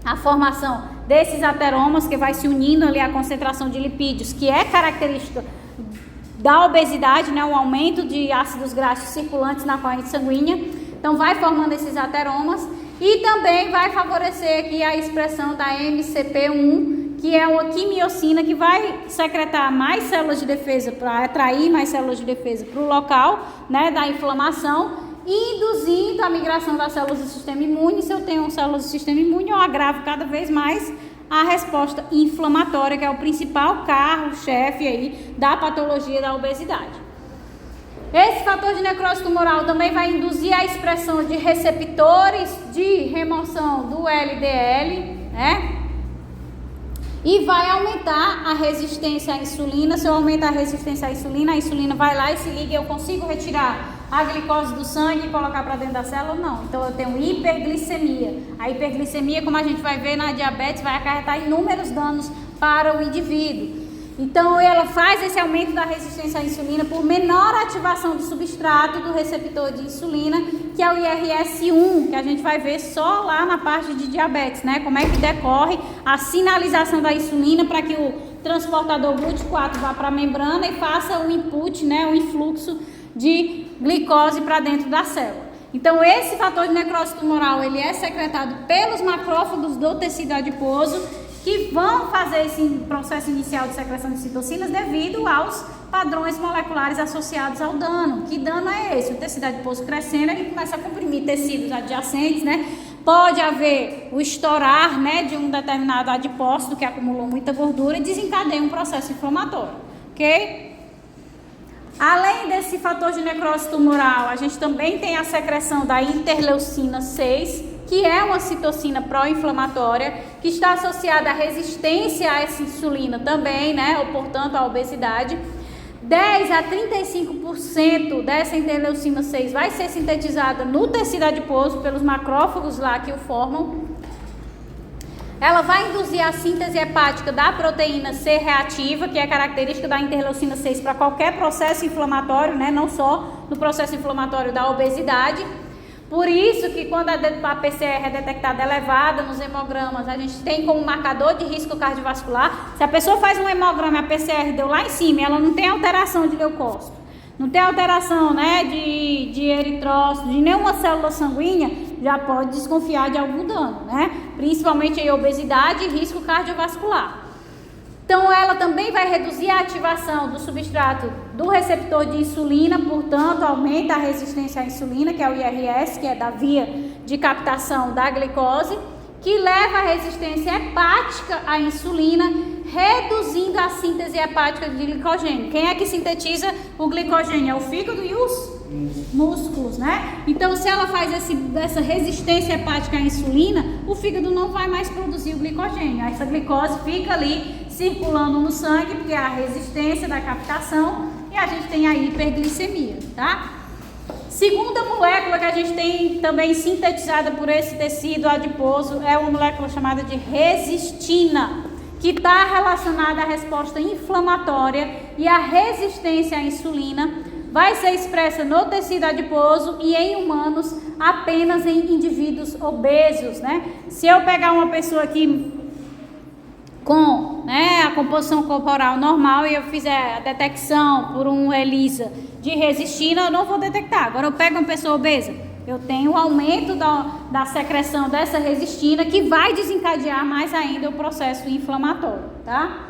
a formação desses ateromas, que vai se unindo ali à concentração de lipídios, que é característica da obesidade, né, o aumento de ácidos graxos circulantes na corrente sanguínea. Então vai formando esses ateromas e também vai favorecer aqui a expressão da MCP1, que é uma quimiocina que vai secretar mais células de defesa, para atrair mais células de defesa para o local, né, da inflamação, induzindo a migração das células do sistema imune. Se eu tenho células do sistema imune, eu agravo cada vez mais a resposta inflamatória, que é o principal carro-chefe aí da patologia da obesidade. Esse fator de necrose tumoral também vai induzir a expressão de receptores de remoção do LDL, né? E vai aumentar a resistência à insulina. Se eu aumentar a resistência à insulina, a insulina vai lá e se liga, eu consigo retirar a glicose do sangue e colocar para dentro da célula? Não. Então eu tenho hiperglicemia. A hiperglicemia, como a gente vai ver na diabetes, vai acarretar inúmeros danos para o indivíduo. Então ela faz esse aumento da resistência à insulina por menor ativação do substrato do receptor de insulina, que é o IRS1, que a gente vai ver só lá na parte de diabetes, né? Como é que decorre a sinalização da insulina para que o transportador GLUT4 vá para a membrana e faça o input, né? O influxo de glicose para dentro da célula. Então esse fator de necrose tumoral, ele é secretado pelos macrófagos do tecido adiposo, que vão fazer esse processo inicial de secreção de citocinas devido aos padrões moleculares associados ao dano. Que dano é esse? O tecido adiposo crescendo, ele começa a comprimir tecidos adjacentes, né? Pode haver o estourar, né, de um determinado adipócito que acumulou muita gordura e desencadeia um processo inflamatório, ok? Além desse fator de necrose tumoral, a gente também tem a secreção da interleucina 6, que é uma citocina pró-inflamatória, que está associada à resistência a essa insulina também, né, ou portanto à obesidade. 10 a 35% dessa interleucina 6 vai ser sintetizada no tecido adiposo pelos macrófagos lá que o formam. Ela vai induzir a síntese hepática da proteína C reativa, que é característica da interleucina 6 para qualquer processo inflamatório, né, não só no processo inflamatório da obesidade. Por isso que quando a PCR é detectada elevada nos hemogramas, a gente tem como marcador de risco cardiovascular. Se a pessoa faz um hemograma e a PCR deu lá em cima, ela não tem alteração de leucócito, não tem alteração, né, de eritrócito, de nenhuma célula sanguínea, já pode desconfiar de algum dano, né? Principalmente em obesidade e risco cardiovascular. Então, ela também vai reduzir a ativação do substrato do receptor de insulina, portanto, aumenta a resistência à insulina, que é o IRS, que é da via de captação da glicose, que leva a resistência hepática à insulina, reduzindo a síntese hepática de glicogênio. Quem é que sintetiza o glicogênio? É o fígado e os músculos, né? Então, se ela faz essa resistência hepática à insulina, o fígado não vai mais produzir o glicogênio. Essa glicose fica ali circulando no sangue, porque é a resistência da captação, e a gente tem a hiperglicemia, tá? Segunda molécula que a gente tem também sintetizada por esse tecido adiposo é uma molécula chamada de resistina, que está relacionada à resposta inflamatória e à resistência à insulina. Vai ser expressa no tecido adiposo e em humanos apenas em indivíduos obesos, né? Se eu pegar uma pessoa aqui com, né, a composição corporal normal e eu fizer a detecção por um ELISA de resistina, eu não vou detectar. Agora eu pego uma pessoa obesa, eu tenho o aumento da secreção dessa resistina, que vai desencadear mais ainda o processo inflamatório, tá?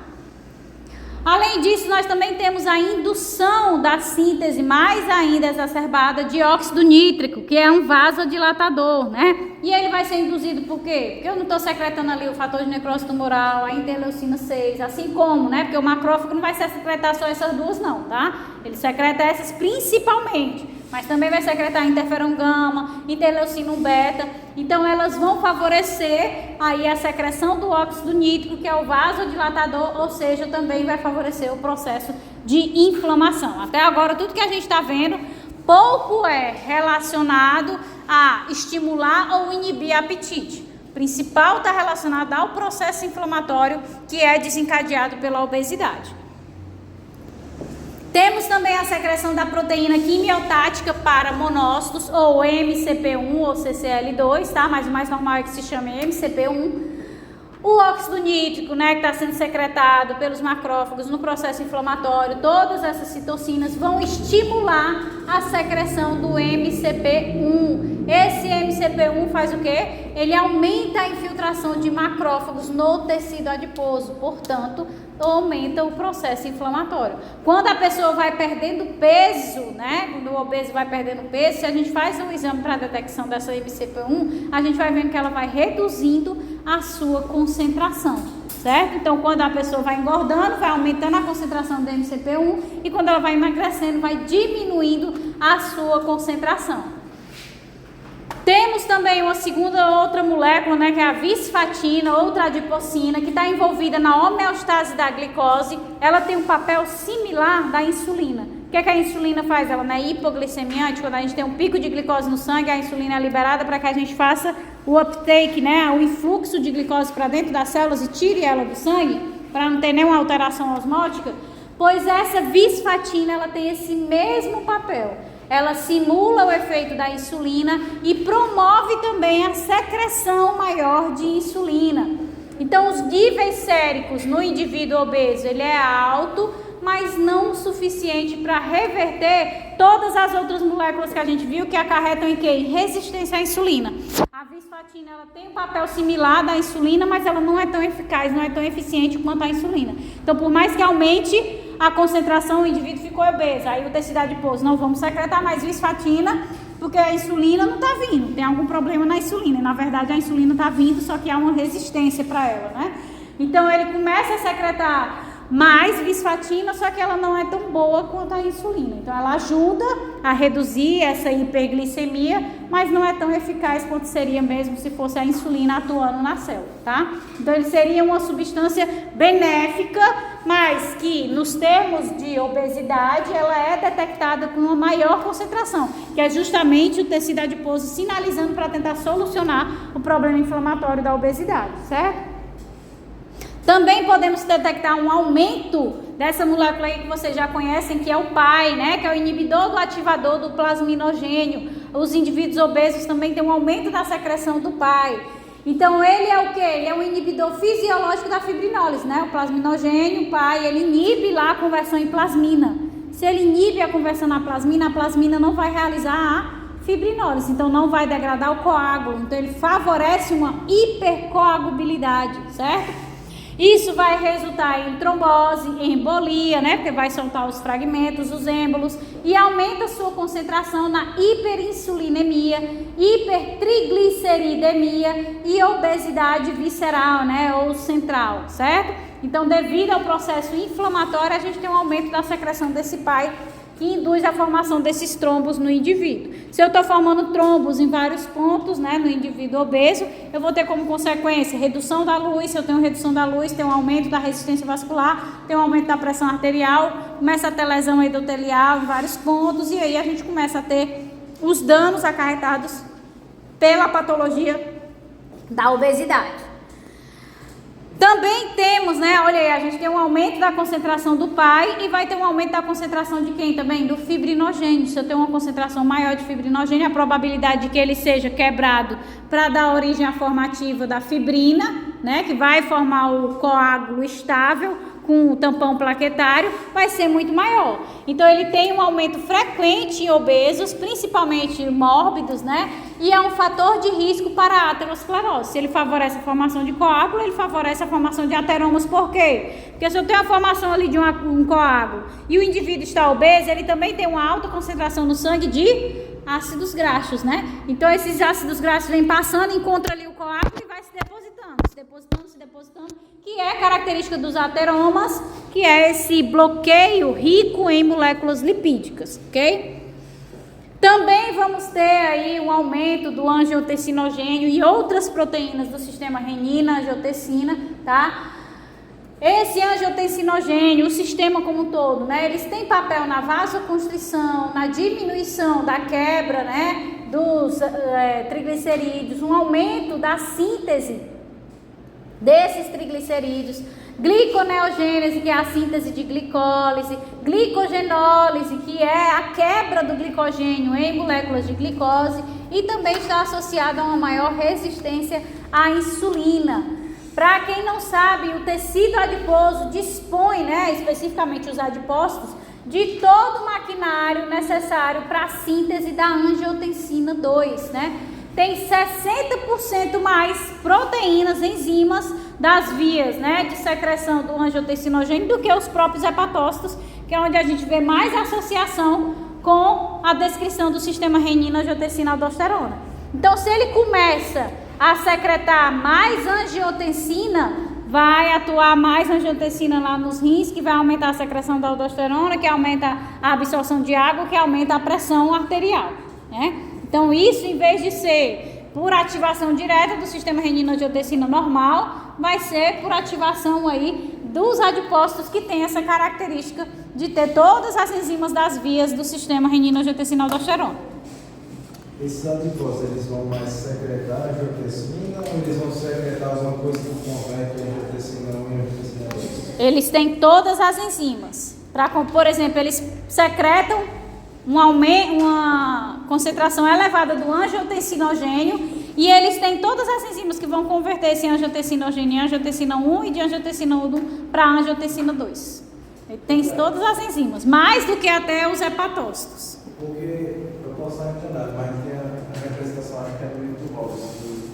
Além disso, nós também temos a indução da síntese mais ainda exacerbada de óxido nítrico, que é um vasodilatador, né? E ele vai ser induzido por quê? Porque eu não estou secretando ali o fator de necrose tumoral, a interleucina 6, assim como, né? Porque o macrófago não vai secretar só essas duas não, tá? Ele secreta essas principalmente, mas também vai secretar interferon gama, interleucina 1 beta. Então elas vão favorecer aí a secreção do óxido nítrico, que é o vasodilatador, ou seja, também vai favorecer o processo de inflamação. Até agora tudo que a gente está vendo pouco é relacionado a estimular ou inibir apetite. O principal está relacionado ao processo inflamatório que é desencadeado pela obesidade. Temos também a secreção da proteína quimiotática para monócitos, ou MCP1 ou CCL2, tá? Mas o mais normal é que se chame MCP1. O óxido nítrico, né, que está sendo secretado pelos macrófagos no processo inflamatório, todas essas citocinas vão estimular a secreção do MCP1. Esse MCP1 faz o quê? Ele aumenta a infiltração de macrófagos no tecido adiposo, portanto, aumenta o processo inflamatório. Quando a pessoa vai perdendo peso, né, quando o obeso vai perdendo peso, se a gente faz um exame para detecção dessa MCP1, a gente vai vendo que ela vai reduzindo a sua concentração, certo? Então, quando a pessoa vai engordando, vai aumentando a concentração do MCP1 e quando ela vai emagrecendo, vai diminuindo a sua concentração. Temos também outra molécula, né, que é a visfatina, outra adipocina, que está envolvida na homeostase da glicose. Ela tem um papel similar da insulina. O que é que a insulina faz? Ela não é hipoglicemiante. Quando a gente tem um pico de glicose no sangue, a insulina é liberada para que a gente faça o uptake, né, o influxo de glicose para dentro das células e tire ela do sangue, para não ter nenhuma alteração osmótica. Pois essa visfatina, ela tem esse mesmo papel. Ela simula o efeito da insulina e promove também a secreção maior de insulina. Então, os níveis séricos no indivíduo obeso, ele é alto, mas não o suficiente para reverter todas as outras moléculas que a gente viu que acarretam em quê? Em resistência à insulina. A visfatina, ela tem um papel similar da insulina, mas ela não é tão eficaz, não é tão eficiente quanto a insulina. Então, por mais que aumente a concentração, o indivíduo ficou obeso. Aí o tecido adiposo, não vamos secretar mais visfatina, porque a insulina não está vindo. Tem algum problema na insulina. E, na verdade, a insulina está vindo, só que há uma resistência para ela, né? Então, ele começa a secretar mais visfatina, só que ela não é tão boa quanto a insulina. Então, ela ajuda a reduzir essa hiperglicemia, mas não é tão eficaz quanto seria mesmo se fosse a insulina atuando na célula, tá? Então, ele seria uma substância benéfica, mas que, nos termos de obesidade, ela é detectada com uma maior concentração, que é justamente o tecido adiposo sinalizando para tentar solucionar o problema inflamatório da obesidade, certo? Também podemos detectar um aumento dessa molécula aí que vocês já conhecem, que é o PAI, né? Que é o inibidor do ativador do plasminogênio. Os indivíduos obesos também têm um aumento da secreção do PAI. Então, ele é o quê? Ele é um inibidor fisiológico da fibrinólise, né? O plasminogênio, o PAI, ele inibe lá a conversão em plasmina. Se ele inibe a conversão a plasmina não vai realizar a fibrinólise, então não vai degradar o coágulo. Então, ele favorece uma hipercoagulabilidade, certo? Isso vai resultar em trombose, em embolia, né? Porque vai soltar os fragmentos, os êmbolos, e aumenta a sua concentração na hiperinsulinemia, hipertrigliceridemia e obesidade visceral, né? Ou central, certo? Então, devido ao processo inflamatório, a gente tem um aumento da secreção desse PAI, que induz a formação desses trombos no indivíduo. Se eu estou formando trombos em vários pontos, né, no indivíduo obeso, eu vou ter como consequência redução da luz. Se eu tenho redução da luz, tem um aumento da resistência vascular, tem um aumento da pressão arterial, começa a ter lesão endotelial em vários pontos, e aí a gente começa a ter os danos acarretados pela patologia da obesidade. Também temos, né, olha aí, a gente tem um aumento da concentração do PAI e vai ter um aumento da concentração de quem também? Do fibrinogênio. Se eu tenho uma concentração maior de fibrinogênio, a probabilidade de que ele seja quebrado para dar origem à formativa da fibrina, né, que vai formar o coágulo estável com o tampão plaquetário, vai ser muito maior. Então, ele tem um aumento frequente em obesos, principalmente mórbidos, né? E é um fator de risco para a aterosclerose. Se ele favorece a formação de coágulo, ele favorece a formação de ateromas. Por quê? Porque se eu tenho a formação ali de um coágulo e o indivíduo está obeso, ele também tem uma alta concentração no sangue de ácidos graxos, né? Então, esses ácidos graxos vêm passando, encontra ali o coágulo e vai se depositando, que é característica dos ateromas, que é esse bloqueio rico em moléculas lipídicas, ok? Também vamos ter aí um aumento do angiotensinogênio e outras proteínas do sistema renina, angiotensina, tá? Esse angiotensinogênio, o sistema como um todo, né? Eles têm papel na vasoconstrição, na diminuição da quebra, né? Dos triglicerídeos, um aumento da síntese desses triglicerídeos, gliconeogênese, que é a síntese de glicólise, glicogenólise, que é a quebra do glicogênio em moléculas de glicose, e também está associado a uma maior resistência à insulina. Para quem não sabe, o tecido adiposo dispõe, né, especificamente os adipócitos, de todo o maquinário necessário para a síntese da angiotensina 2, né? Tem 60% mais proteínas, enzimas das vias, né, de secreção do angiotensinogênio do que os próprios hepatócitos, que é onde a gente vê mais associação com a descrição do sistema renina-angiotensina-aldosterona. Então, se ele começa a secretar mais angiotensina, vai atuar mais angiotensina lá nos rins, que vai aumentar a secreção da aldosterona, que aumenta a absorção de água, que aumenta a pressão arterial, né? Então isso, em vez de ser por ativação direta do sistema renina-angiotensina normal, vai ser por ativação aí dos adipócitos, que tem essa característica de ter todas as enzimas das vias do sistema renina-angiotensina-aldosterona. Esses adipócitos, eles vão mais secretar a angiotensina ou eles vão secretar alguma coisa que converte a angiotensina 1 e a angiotensina 2? Eles têm todas as enzimas. Por exemplo, eles secretam uma concentração elevada do angiotensinogênio, e eles têm todas as enzimas que vão converter esse angiotensinogênio em angiotensina 1 e de angiotensina 1 para angiotensina 2. Ele tem todas as enzimas, mais do que até os hepatócitos. Porque eu posso estar enganado, mas tem a representação, acho que é do YouTube,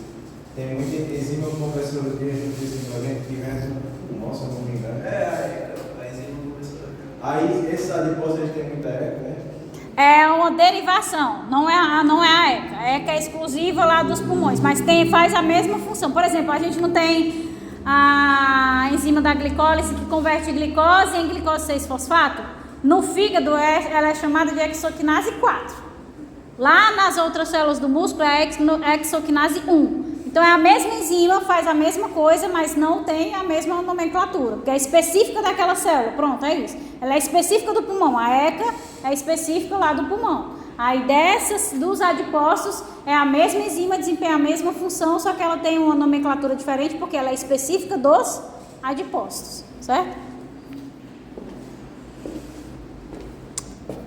tem muita enzima conversora de angiotensina que vem, nossa, não me engano. A enzima conversora. Aí, esses adipócitos, eles têm muita eco, né? É uma derivação, não é a ECA. A ECA é exclusiva lá dos pulmões, mas faz a mesma função. Por exemplo, a gente não tem a enzima da glicólise que converte glicose em glicose 6-fosfato? No fígado, ela é chamada de exoquinase 4. Lá nas outras células do músculo é a exoquinase 1. Então é a mesma enzima, faz a mesma coisa, mas não tem a mesma nomenclatura, porque é específica daquela célula. Pronto, é isso. Ela é específica do pulmão. A ECA é específica lá do pulmão. Aí dos adipócitos é a mesma enzima, desempenha a mesma função, só que ela tem uma nomenclatura diferente porque ela é específica dos adipócitos, certo?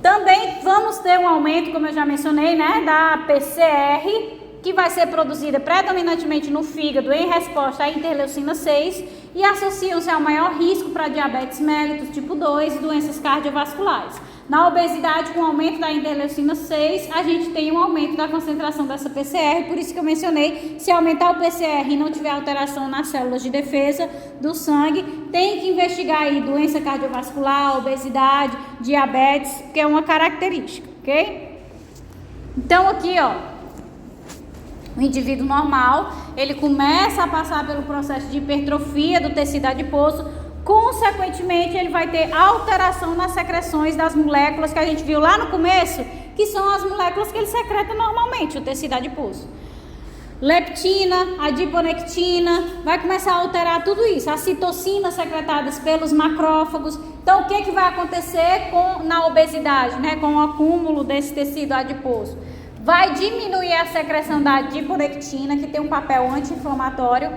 Também vamos ter um aumento, como eu já mencionei, né, da PCR, que vai ser produzida predominantemente no fígado em resposta à interleucina 6 e associam-se ao maior risco para diabetes mellitus tipo 2 e doenças cardiovasculares. Na obesidade, com o aumento da interleucina 6, a gente tem um aumento da concentração dessa PCR, por isso que eu mencionei, se aumentar o PCR e não tiver alteração nas células de defesa do sangue, tem que investigar aí doença cardiovascular, obesidade, diabetes, que é uma característica, ok? Então aqui, ó, o indivíduo normal, ele começa a passar pelo processo de hipertrofia do tecido adiposo, consequentemente ele vai ter alteração nas secreções das moléculas que a gente viu lá no começo, que são as moléculas que ele secreta normalmente, o tecido adiposo. Leptina, adiponectina, vai começar a alterar tudo isso, as citocinas secretadas pelos macrófagos. Então o que vai acontecer na obesidade, né, com o acúmulo desse tecido adiposo? Vai diminuir a secreção da adiponectina, que tem um papel anti-inflamatório,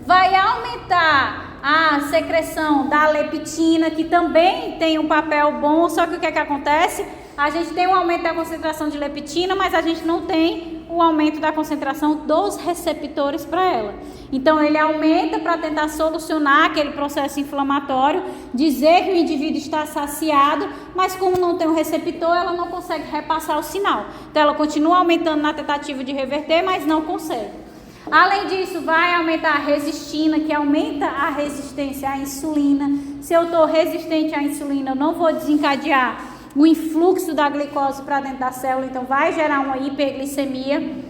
vai aumentar a secreção da leptina, que também tem um papel bom, só que o que é que acontece? A gente tem um aumento da concentração de leptina, mas a gente não tem o aumento da concentração dos receptores para ela. Então ele aumenta para tentar solucionar aquele processo inflamatório, dizer que o indivíduo está saciado, mas como não tem um receptor, ela não consegue repassar o sinal. Então ela continua aumentando na tentativa de reverter, mas não consegue. Além disso, vai aumentar a resistina, que aumenta a resistência à insulina. Se eu estou resistente à insulina, eu não vou desencadear o influxo da glicose para dentro da célula, então vai gerar uma hiperglicemia.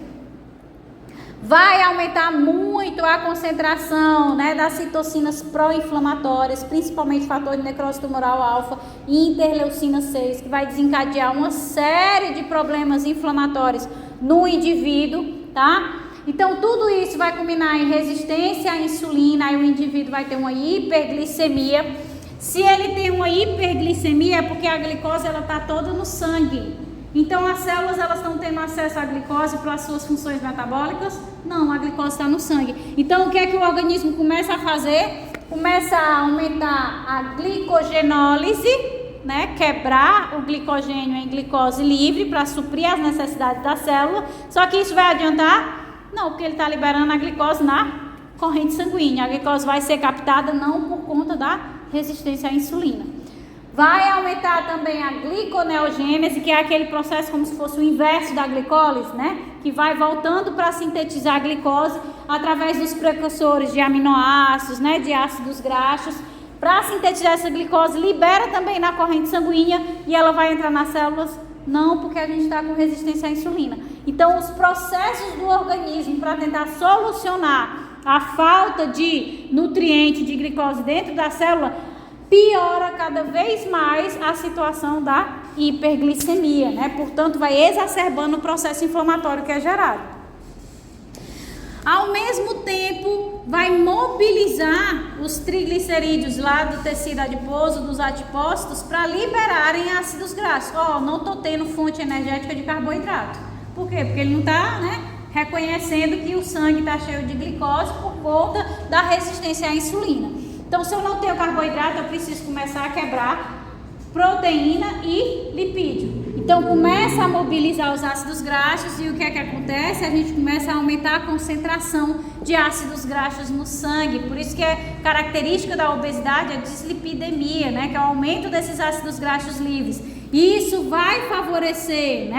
Vai aumentar muito a concentração, né, das citocinas pró-inflamatórias, principalmente fator de necrose tumoral alfa e interleucina 6, que vai desencadear uma série de problemas inflamatórios no indivíduo, tá? Então tudo isso vai culminar em resistência à insulina, aí o indivíduo vai ter uma hiperglicemia. Se ele tem uma hiperglicemia é porque a glicose ela está toda no sangue. Então as células elas estão tendo acesso à glicose para as suas funções metabólicas? Não, a glicose está no sangue. Então o que é que o organismo começa a fazer? Começa a aumentar a glicogenólise, né? Quebrar o glicogênio em glicose livre para suprir as necessidades da célula. Só que isso vai adiantar? Não, porque ele está liberando a glicose na corrente sanguínea. A glicose vai ser captada não por conta da resistência à insulina. Vai aumentar também a gliconeogênese, que é aquele processo como se fosse o inverso da glicólise, né? Que vai voltando para sintetizar a glicose através dos precursores de aminoácidos, né? De ácidos graxos. Para sintetizar essa glicose, libera também na corrente sanguínea e ela vai entrar nas células? Não, porque a gente está com resistência à insulina. Então, os processos do organismo para tentar solucionar a falta de nutriente, de glicose dentro da célula, piora cada vez mais a situação da hiperglicemia, né? Portanto, vai exacerbando o processo inflamatório que é gerado. Ao mesmo tempo, vai mobilizar os triglicerídeos lá do tecido adiposo, dos adipócitos, para liberarem ácidos graxos. Não estou tendo fonte energética de carboidrato. Por quê? Porque ele não está, reconhecendo que o sangue está cheio de glicose por conta da resistência à insulina. Então, se eu não tenho carboidrato, eu preciso começar a quebrar proteína e lipídio. Então, começa a mobilizar os ácidos graxos e o que é que acontece? A gente começa a aumentar a concentração de ácidos graxos no sangue. Por isso que é característica da obesidade a dislipidemia, que é o aumento desses ácidos graxos livres. E isso vai favorecer,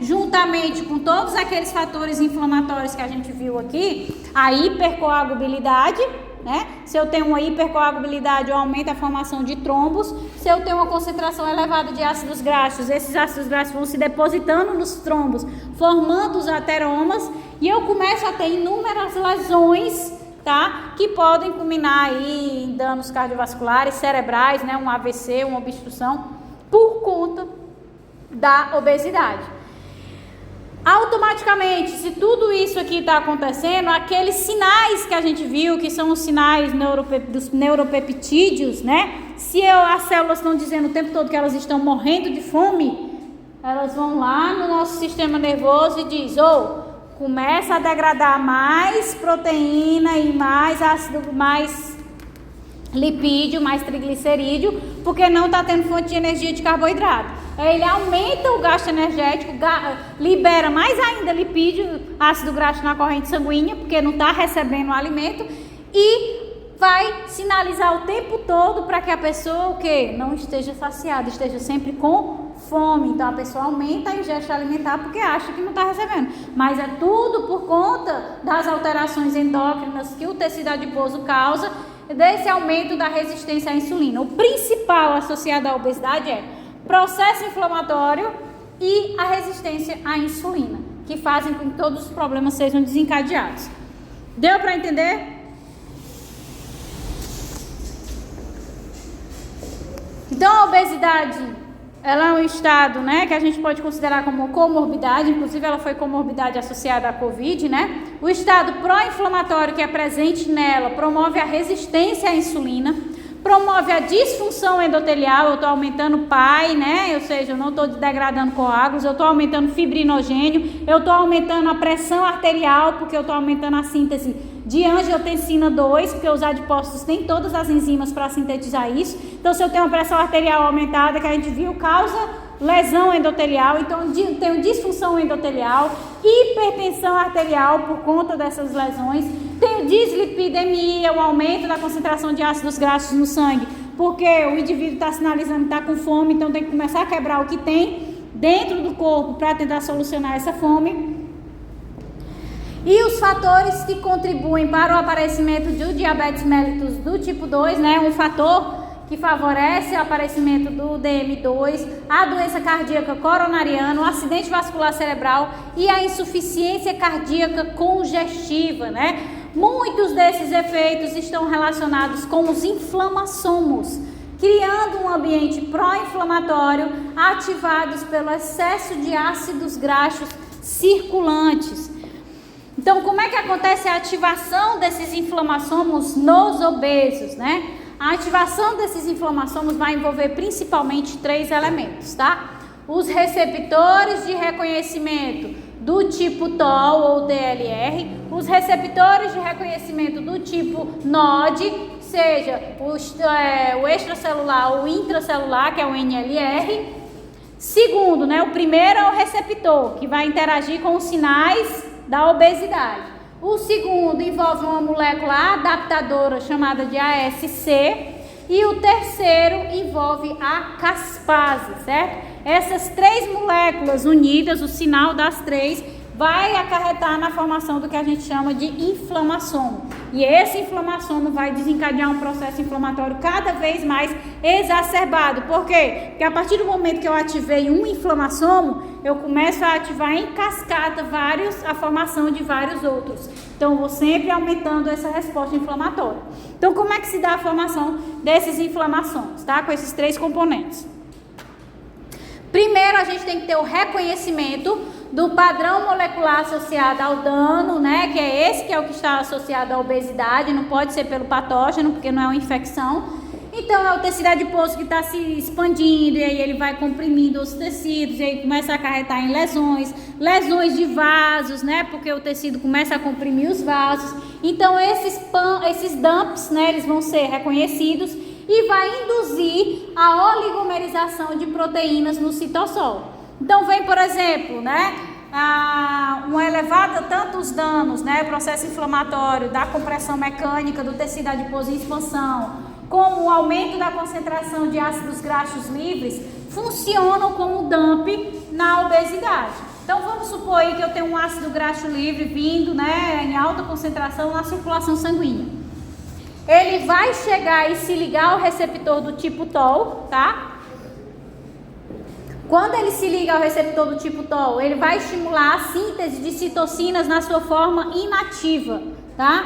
juntamente com todos aqueles fatores inflamatórios que a gente viu aqui, a hipercoagulabilidade. Se eu tenho uma hipercoagulabilidade, eu aumento a formação de trombos. Se eu tenho uma concentração elevada de ácidos graxos, esses ácidos graxos vão se depositando nos trombos, formando os ateromas, e eu começo a ter inúmeras lesões, que podem culminar aí em danos cardiovasculares, cerebrais, um AVC, uma obstrução, por conta da obesidade. Automaticamente, se tudo isso aqui está acontecendo, aqueles sinais que a gente viu, que são os sinais dos neuropeptídeos, se as células estão dizendo o tempo todo que elas estão morrendo de fome, elas vão lá no nosso sistema nervoso e diz, começa a degradar mais proteína e mais ácido, mais lipídio, mais triglicerídeo, porque não está tendo fonte de energia de carboidrato. Ele aumenta o gasto energético, libera mais ainda lipídio, ácido graxo na corrente sanguínea, porque não está recebendo o alimento, e vai sinalizar o tempo todo para que a pessoa não esteja saciada, esteja sempre com fome. Então a pessoa aumenta a ingesta alimentar porque acha que não está recebendo, mas é tudo por conta das alterações endócrinas que o tecido adiposo causa, desse aumento da resistência à insulina. O principal associado à obesidade é processo inflamatório e a resistência à insulina, que fazem com que todos os problemas sejam desencadeados. Deu para entender? Então, a obesidade, ela é um estado, que a gente pode considerar como comorbidade, inclusive ela foi comorbidade associada à Covid, O estado pró-inflamatório que é presente nela promove a resistência à insulina, promove a disfunção endotelial, eu estou aumentando PAI, ou seja, eu não estou degradando coágulos, eu estou aumentando fibrinogênio, eu estou aumentando a pressão arterial, porque eu estou aumentando a síntese de angiotensina 2, porque os adipócitos têm todas as enzimas para sintetizar isso. Então, se eu tenho uma pressão arterial aumentada, que a gente viu, causa lesão endotelial, então eu tenho disfunção endotelial, hipertensão arterial por conta dessas lesões, tenho dislipidemia, o aumento da concentração de ácidos graxos no sangue, porque o indivíduo está sinalizando que está com fome, então tem que começar a quebrar o que tem dentro do corpo para tentar solucionar essa fome. E os fatores que contribuem para o aparecimento do diabetes mellitus do tipo 2, um fator que favorece o aparecimento do DM2, a doença cardíaca coronariana, o acidente vascular cerebral e a insuficiência cardíaca congestiva, Muitos desses efeitos estão relacionados com os inflamassomos, criando um ambiente pró-inflamatório ativados pelo excesso de ácidos graxos circulantes. Então, como é que acontece a ativação desses inflamassomos nos obesos, A ativação desses inflamassomos vai envolver principalmente 3 elementos, Os receptores de reconhecimento do tipo TOL ou DLR, os receptores de reconhecimento do tipo NOD, seja o extracelular ou intracelular, que é o NLR. Segundo, o primeiro é o receptor, que vai interagir com os sinais da obesidade. O segundo envolve uma molécula adaptadora chamada de ASC e o terceiro envolve a caspase, certo? Essas 3 moléculas unidas, o sinal das 3 vai acarretar na formação do que a gente chama de inflamação. E esse inflamação vai desencadear um processo inflamatório cada vez mais exacerbado. Por quê? Porque a partir do momento que eu ativei um inflamação, eu começo a ativar em cascata a formação de vários outros. Então, eu vou sempre aumentando essa resposta inflamatória. Então, como é que se dá a formação desses inflamações, tá? Com esses 3 componentes. Primeiro, a gente tem que ter o reconhecimento do padrão molecular associado ao dano, né? Que é esse que é o que está associado à obesidade, não pode ser pelo patógeno, porque não é uma infecção. Então, é o tecido adiposo que está se expandindo, e aí ele vai comprimindo os tecidos, e aí começa a acarretar em lesões de vasos, né? Porque o tecido começa a comprimir os vasos. Então, esses dumps, né? Eles vão ser reconhecidos e vai induzir a oligomerização de proteínas no citossol. Então, vem, por exemplo, né? Uma elevada, tanto os danos, né? O processo inflamatório da compressão mecânica do tecido adiposo em expansão, como o aumento da concentração de ácidos graxos livres, funcionam como dump na obesidade. Então, vamos supor aí que eu tenho um ácido graxo livre vindo, né, em alta concentração na circulação sanguínea. Ele vai chegar e se ligar ao receptor do tipo TOL, tá? Quando ele se liga ao receptor do tipo TOL, ele vai estimular a síntese de citocinas na sua forma inativa, tá?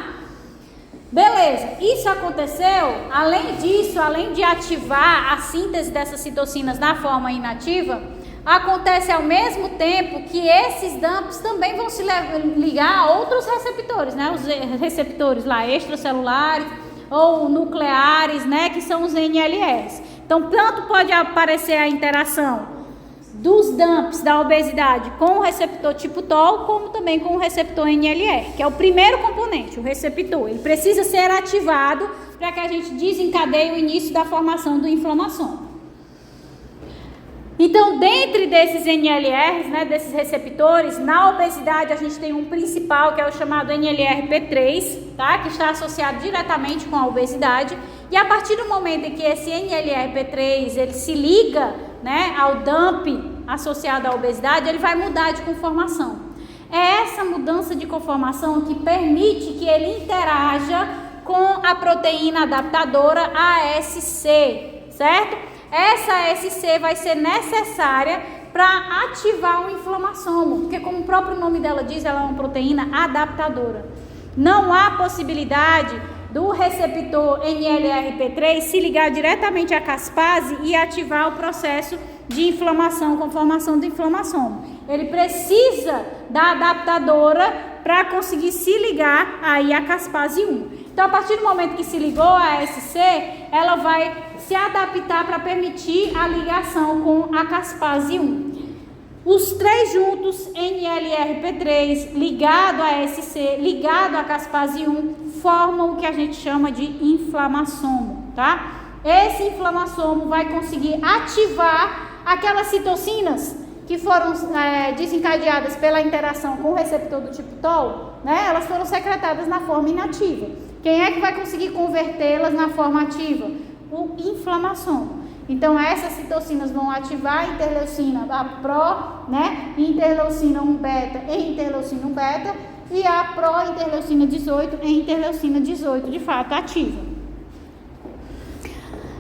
Beleza, isso aconteceu. Além disso, além de ativar a síntese dessas citocinas na forma inativa, acontece ao mesmo tempo que esses dumps também vão se ligar a outros receptores, né? Os receptores lá extracelulares ou nucleares, né? Que são os NLRs. Então, tanto pode aparecer a interação dos dumps da obesidade com o receptor tipo TOL, como também com o receptor NLR, que é o primeiro componente, o receptor. Ele precisa ser ativado para que a gente desencadeie o início da formação do inflamação. Então, dentre desses NLRs, né, desses receptores, na obesidade a gente tem um principal, que é o chamado NLRP3, tá, que está associado diretamente com a obesidade. E a partir do momento em que esse NLRP3 ele se liga, né, ao dump associado à obesidade, ele vai mudar de conformação. É essa mudança de conformação que permite que ele interaja com a proteína adaptadora ASC, certo? Essa ASC vai ser necessária para ativar o inflamação, porque como o próprio nome dela diz, ela é uma proteína adaptadora. Não há possibilidade do receptor NLRP3 se ligar diretamente à caspase e ativar o processo de inflamação com formação do inflamação. Ele precisa da adaptadora para conseguir se ligar aí à caspase 1. Então, a partir do momento que se ligou a ASC, ela vai se adaptar para permitir a ligação com a caspase 1. Os 3 juntos, NLRP3 ligado a ASC, ligado à caspase 1, formam o que a gente chama de inflamação, tá? Esse inflamação vai conseguir ativar aquelas citocinas que foram desencadeadas pela interação com o receptor do tipo TOL, né? Elas foram secretadas na forma inativa. Quem é que vai conseguir convertê-las na forma ativa? O inflamação. Então, essas citocinas vão ativar a interleucina, a pró, né? Interleucina 1 beta e interleucina 1 beta, e a pró-interleucina 18 e interleucina 18, de fato, ativa.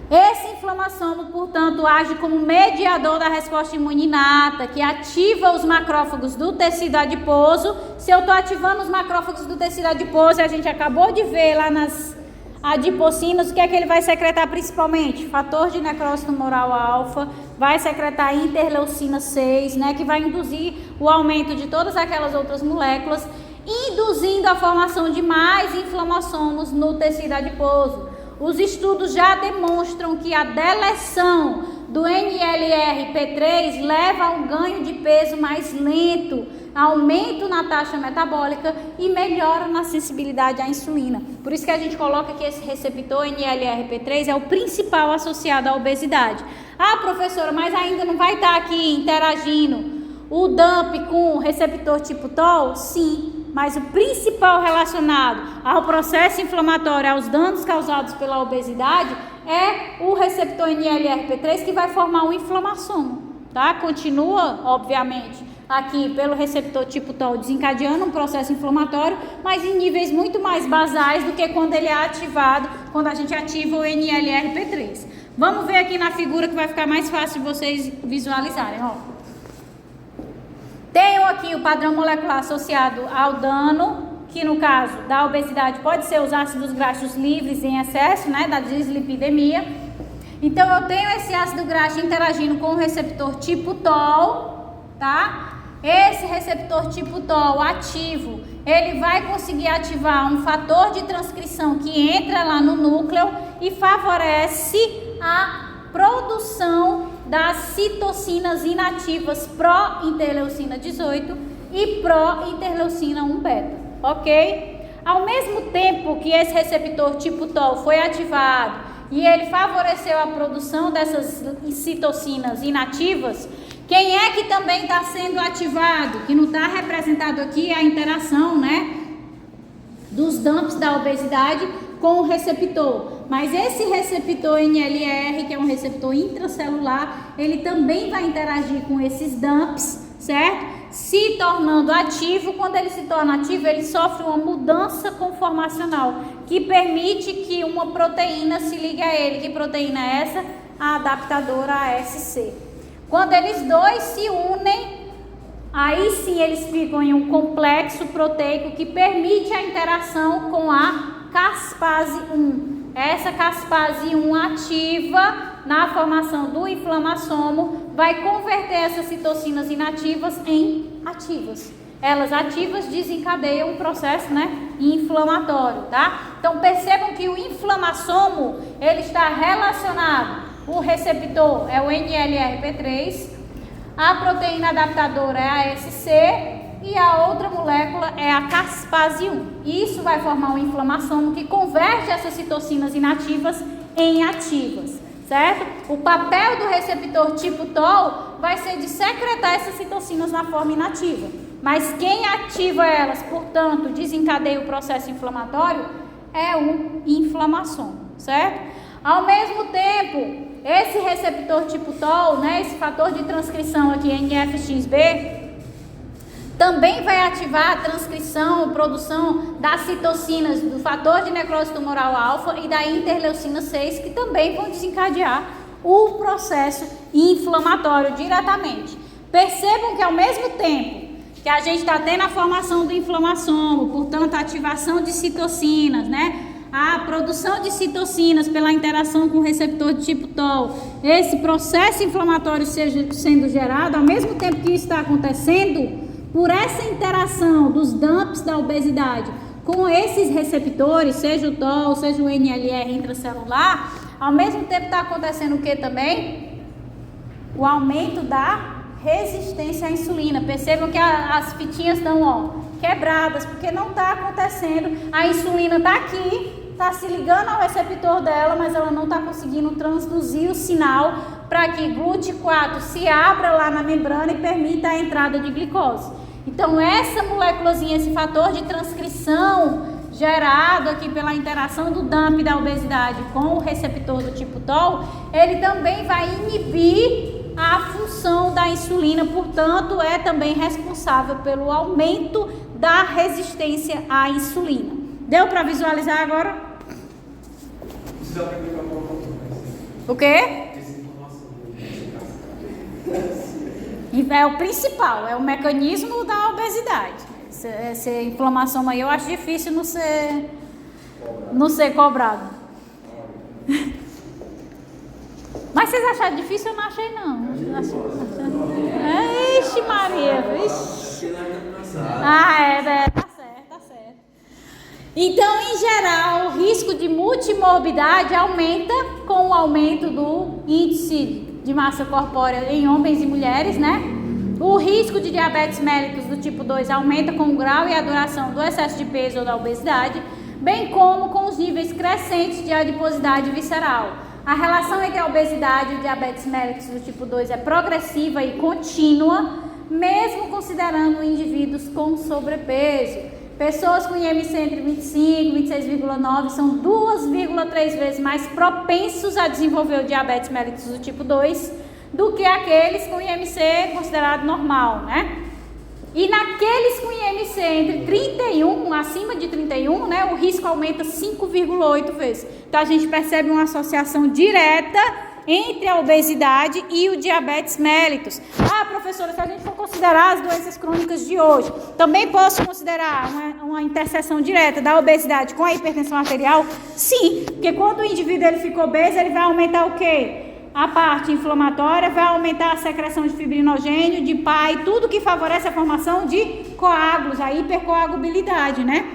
Essa inflamação, portanto, age como mediador da resposta imune inata, que ativa os macrófagos do tecido adiposo. Se eu estou ativando os macrófagos do tecido adiposo, a gente acabou de ver lá nas adipocinas, o que é que ele vai secretar principalmente? Fator de necrose tumoral alfa, vai secretar interleucina 6, né, que vai induzir o aumento de todas aquelas outras moléculas, induzindo a formação de mais inflamações no tecido adiposo. Os estudos já demonstram que a deleção do NLRP3 leva a um ganho de peso mais lento, aumento na taxa metabólica e melhora na sensibilidade à insulina. Por isso que a gente coloca que esse receptor NLRP3 é o principal associado à obesidade. Ah, professora, mas ainda não vai estar aqui interagindo o dump com o receptor tipo TOL? Sim. Mas o principal relacionado ao processo inflamatório, aos danos causados pela obesidade, é o receptor NLRP3 que vai formar uma inflamação, tá? Continua, obviamente, aqui pelo receptor tipo TOL, desencadeando um processo inflamatório, mas em níveis muito mais basais do que quando ele é ativado, quando a gente ativa o NLRP3. Vamos ver aqui na figura que vai ficar mais fácil de vocês visualizarem, ó. Tenho aqui o padrão molecular associado ao dano, que no caso da obesidade pode ser os ácidos graxos livres em excesso, né, da dislipidemia. Então eu tenho esse ácido graxo interagindo com o receptor tipo TOL, tá? Esse receptor tipo TOL ativo, ele vai conseguir ativar um fator de transcrição que entra lá no núcleo e favorece a produção das citocinas inativas pró-interleucina 18 e pró-interleucina 1 beta, ok? Ao mesmo tempo que esse receptor tipo TOL foi ativado e ele favoreceu a produção dessas citocinas inativas, quem é que também está sendo ativado? Que não está representado aqui a interação, né, dos dumps da obesidade com o receptor. Mas esse receptor NLR, que é um receptor intracelular, ele também vai interagir com esses dumps, certo? Se tornando ativo. Quando ele se torna ativo, ele sofre uma mudança conformacional que permite que uma proteína se ligue a ele. Que proteína é essa? A adaptadora ASC. Quando eles dois se unem, aí sim eles ficam em um complexo proteico que permite a interação com a caspase 1. Essa caspase 1 ativa na formação do inflamassomo vai converter essas citocinas inativas em ativas. Elas ativas desencadeiam um processo, né, inflamatório, tá? Então percebam que o inflamassomo, ele está relacionado, o receptor é o NLRP3, a proteína adaptadora é a ASC e a outra molécula é a caspase 1. Isso vai formar um inflamassomo que converte essas citocinas inativas em ativas, certo? O papel do receptor tipo TOL vai ser de secretar essas citocinas na forma inativa. Mas quem ativa elas, portanto, desencadeia o processo inflamatório, é o inflamassomo, certo? Ao mesmo tempo, esse receptor tipo TOL, né, esse fator de transcrição aqui, NFXB, também vai ativar a transcrição, produção das citocinas do fator de necrose tumoral alfa e da interleucina 6, que também vão desencadear o processo inflamatório diretamente. Percebam que ao mesmo tempo que a gente está tendo a formação do inflamassomo, portanto a ativação de citocinas, né? A produção de citocinas pela interação com o receptor de tipo TOL, esse processo inflamatório sendo gerado, ao mesmo tempo que isso está acontecendo, por essa interação dos dumps da obesidade com esses receptores, seja o TOL, seja o NLR intracelular, ao mesmo tempo está acontecendo o que também? O aumento da resistência à insulina. Percebam que as fitinhas estão, ó, quebradas, porque não está acontecendo. A insulina está aqui, está se ligando ao receptor dela, mas ela não está conseguindo transduzir o sinal para que GLUT4 se abra lá na membrana e permita a entrada de glicose. Então essa moléculazinha, esse fator de transcrição gerado aqui pela interação do dump da obesidade com o receptor do tipo TOL, ele também vai inibir a função da insulina, portanto é também responsável pelo aumento da resistência à insulina. Deu para visualizar agora? O quê? É o principal, é o mecanismo da obesidade. Essa inflamação aí eu acho difícil não ser cobrado. Mas vocês acharam difícil? Eu não achei não. Ixi Maria, ixi. Tá certo. Então, em geral, o risco de multimorbidade aumenta com o aumento do índice de massa corpórea em homens e mulheres, né? O risco de diabetes mellitus do tipo 2 aumenta com o grau e a duração do excesso de peso ou da obesidade, bem como com os níveis crescentes de adiposidade visceral. A relação entre a obesidade e o diabetes mellitus do tipo 2 é progressiva e contínua, mesmo considerando indivíduos com sobrepeso. Pessoas com IMC entre 25 e 26,9 são 2,3 vezes mais propensos a desenvolver o diabetes mellitus do tipo 2 do que aqueles com IMC considerado normal, né? E naqueles com IMC entre 31, acima de 31, né, o risco aumenta 5,8 vezes. Então a gente percebe uma associação direta entre a obesidade e o diabetes mellitus. Ah, professora, se a gente for considerar as doenças crônicas de hoje, também posso considerar uma interseção direta da obesidade com a hipertensão arterial? Sim, porque quando o indivíduo ele fica obeso, ele vai aumentar o quê? A parte inflamatória, vai aumentar a secreção de fibrinogênio, de PAI, tudo que favorece a formação de coágulos, a hipercoagulabilidade, né?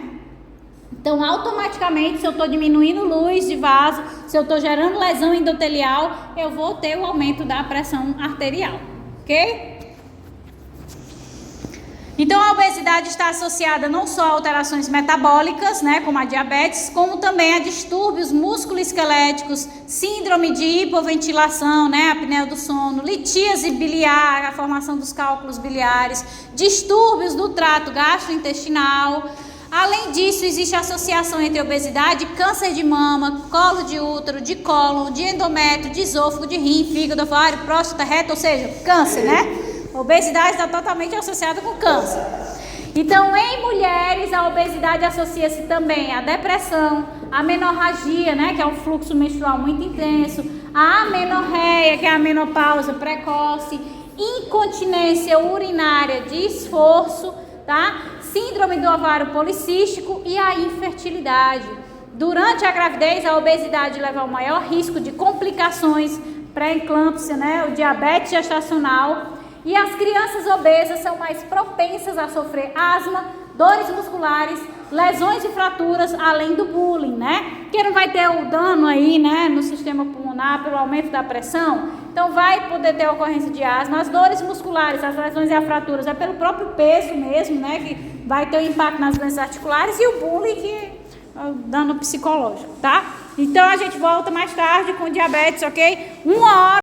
Então, automaticamente, se eu estou diminuindo luz de vaso, se eu estou gerando lesão endotelial, eu vou ter o aumento da pressão arterial, ok? Então, a obesidade está associada não só a alterações metabólicas, né, como a diabetes, como também a distúrbios musculoesqueléticos, síndrome de hipoventilação, né, apneia do sono, litíase biliar, a formação dos cálculos biliares, distúrbios do trato gastrointestinal. Além disso, existe associação entre obesidade, câncer de mama, colo de útero, de cólon, de endométrio, de esôfago, de rim, fígado, ovário, próstata, reto, ou seja, câncer, né? A obesidade está totalmente associada com câncer. Então, em mulheres, a obesidade associa-se também à depressão, à menorragia, né, que é um fluxo menstrual muito intenso, à amenorreia, que é a menopausa precoce, incontinência urinária de esforço, tá? Síndrome do ovário policístico e a infertilidade. Durante a gravidez, a obesidade leva ao maior risco de complicações pré-eclâmpsia, né, o diabetes gestacional. E as crianças obesas são mais propensas a sofrer asma, dores musculares, lesões e fraturas, além do bullying, né? Porque não vai ter o dano aí, né, no sistema pulmonar pelo aumento da pressão, então vai poder ter ocorrência de asma. As dores musculares, as lesões e as fraturas é pelo próprio peso mesmo, né, que vai ter um impacto nas doenças articulares, e o bullying que é o dano psicológico, tá? Então a gente volta mais tarde com diabetes, ok? 1 hora.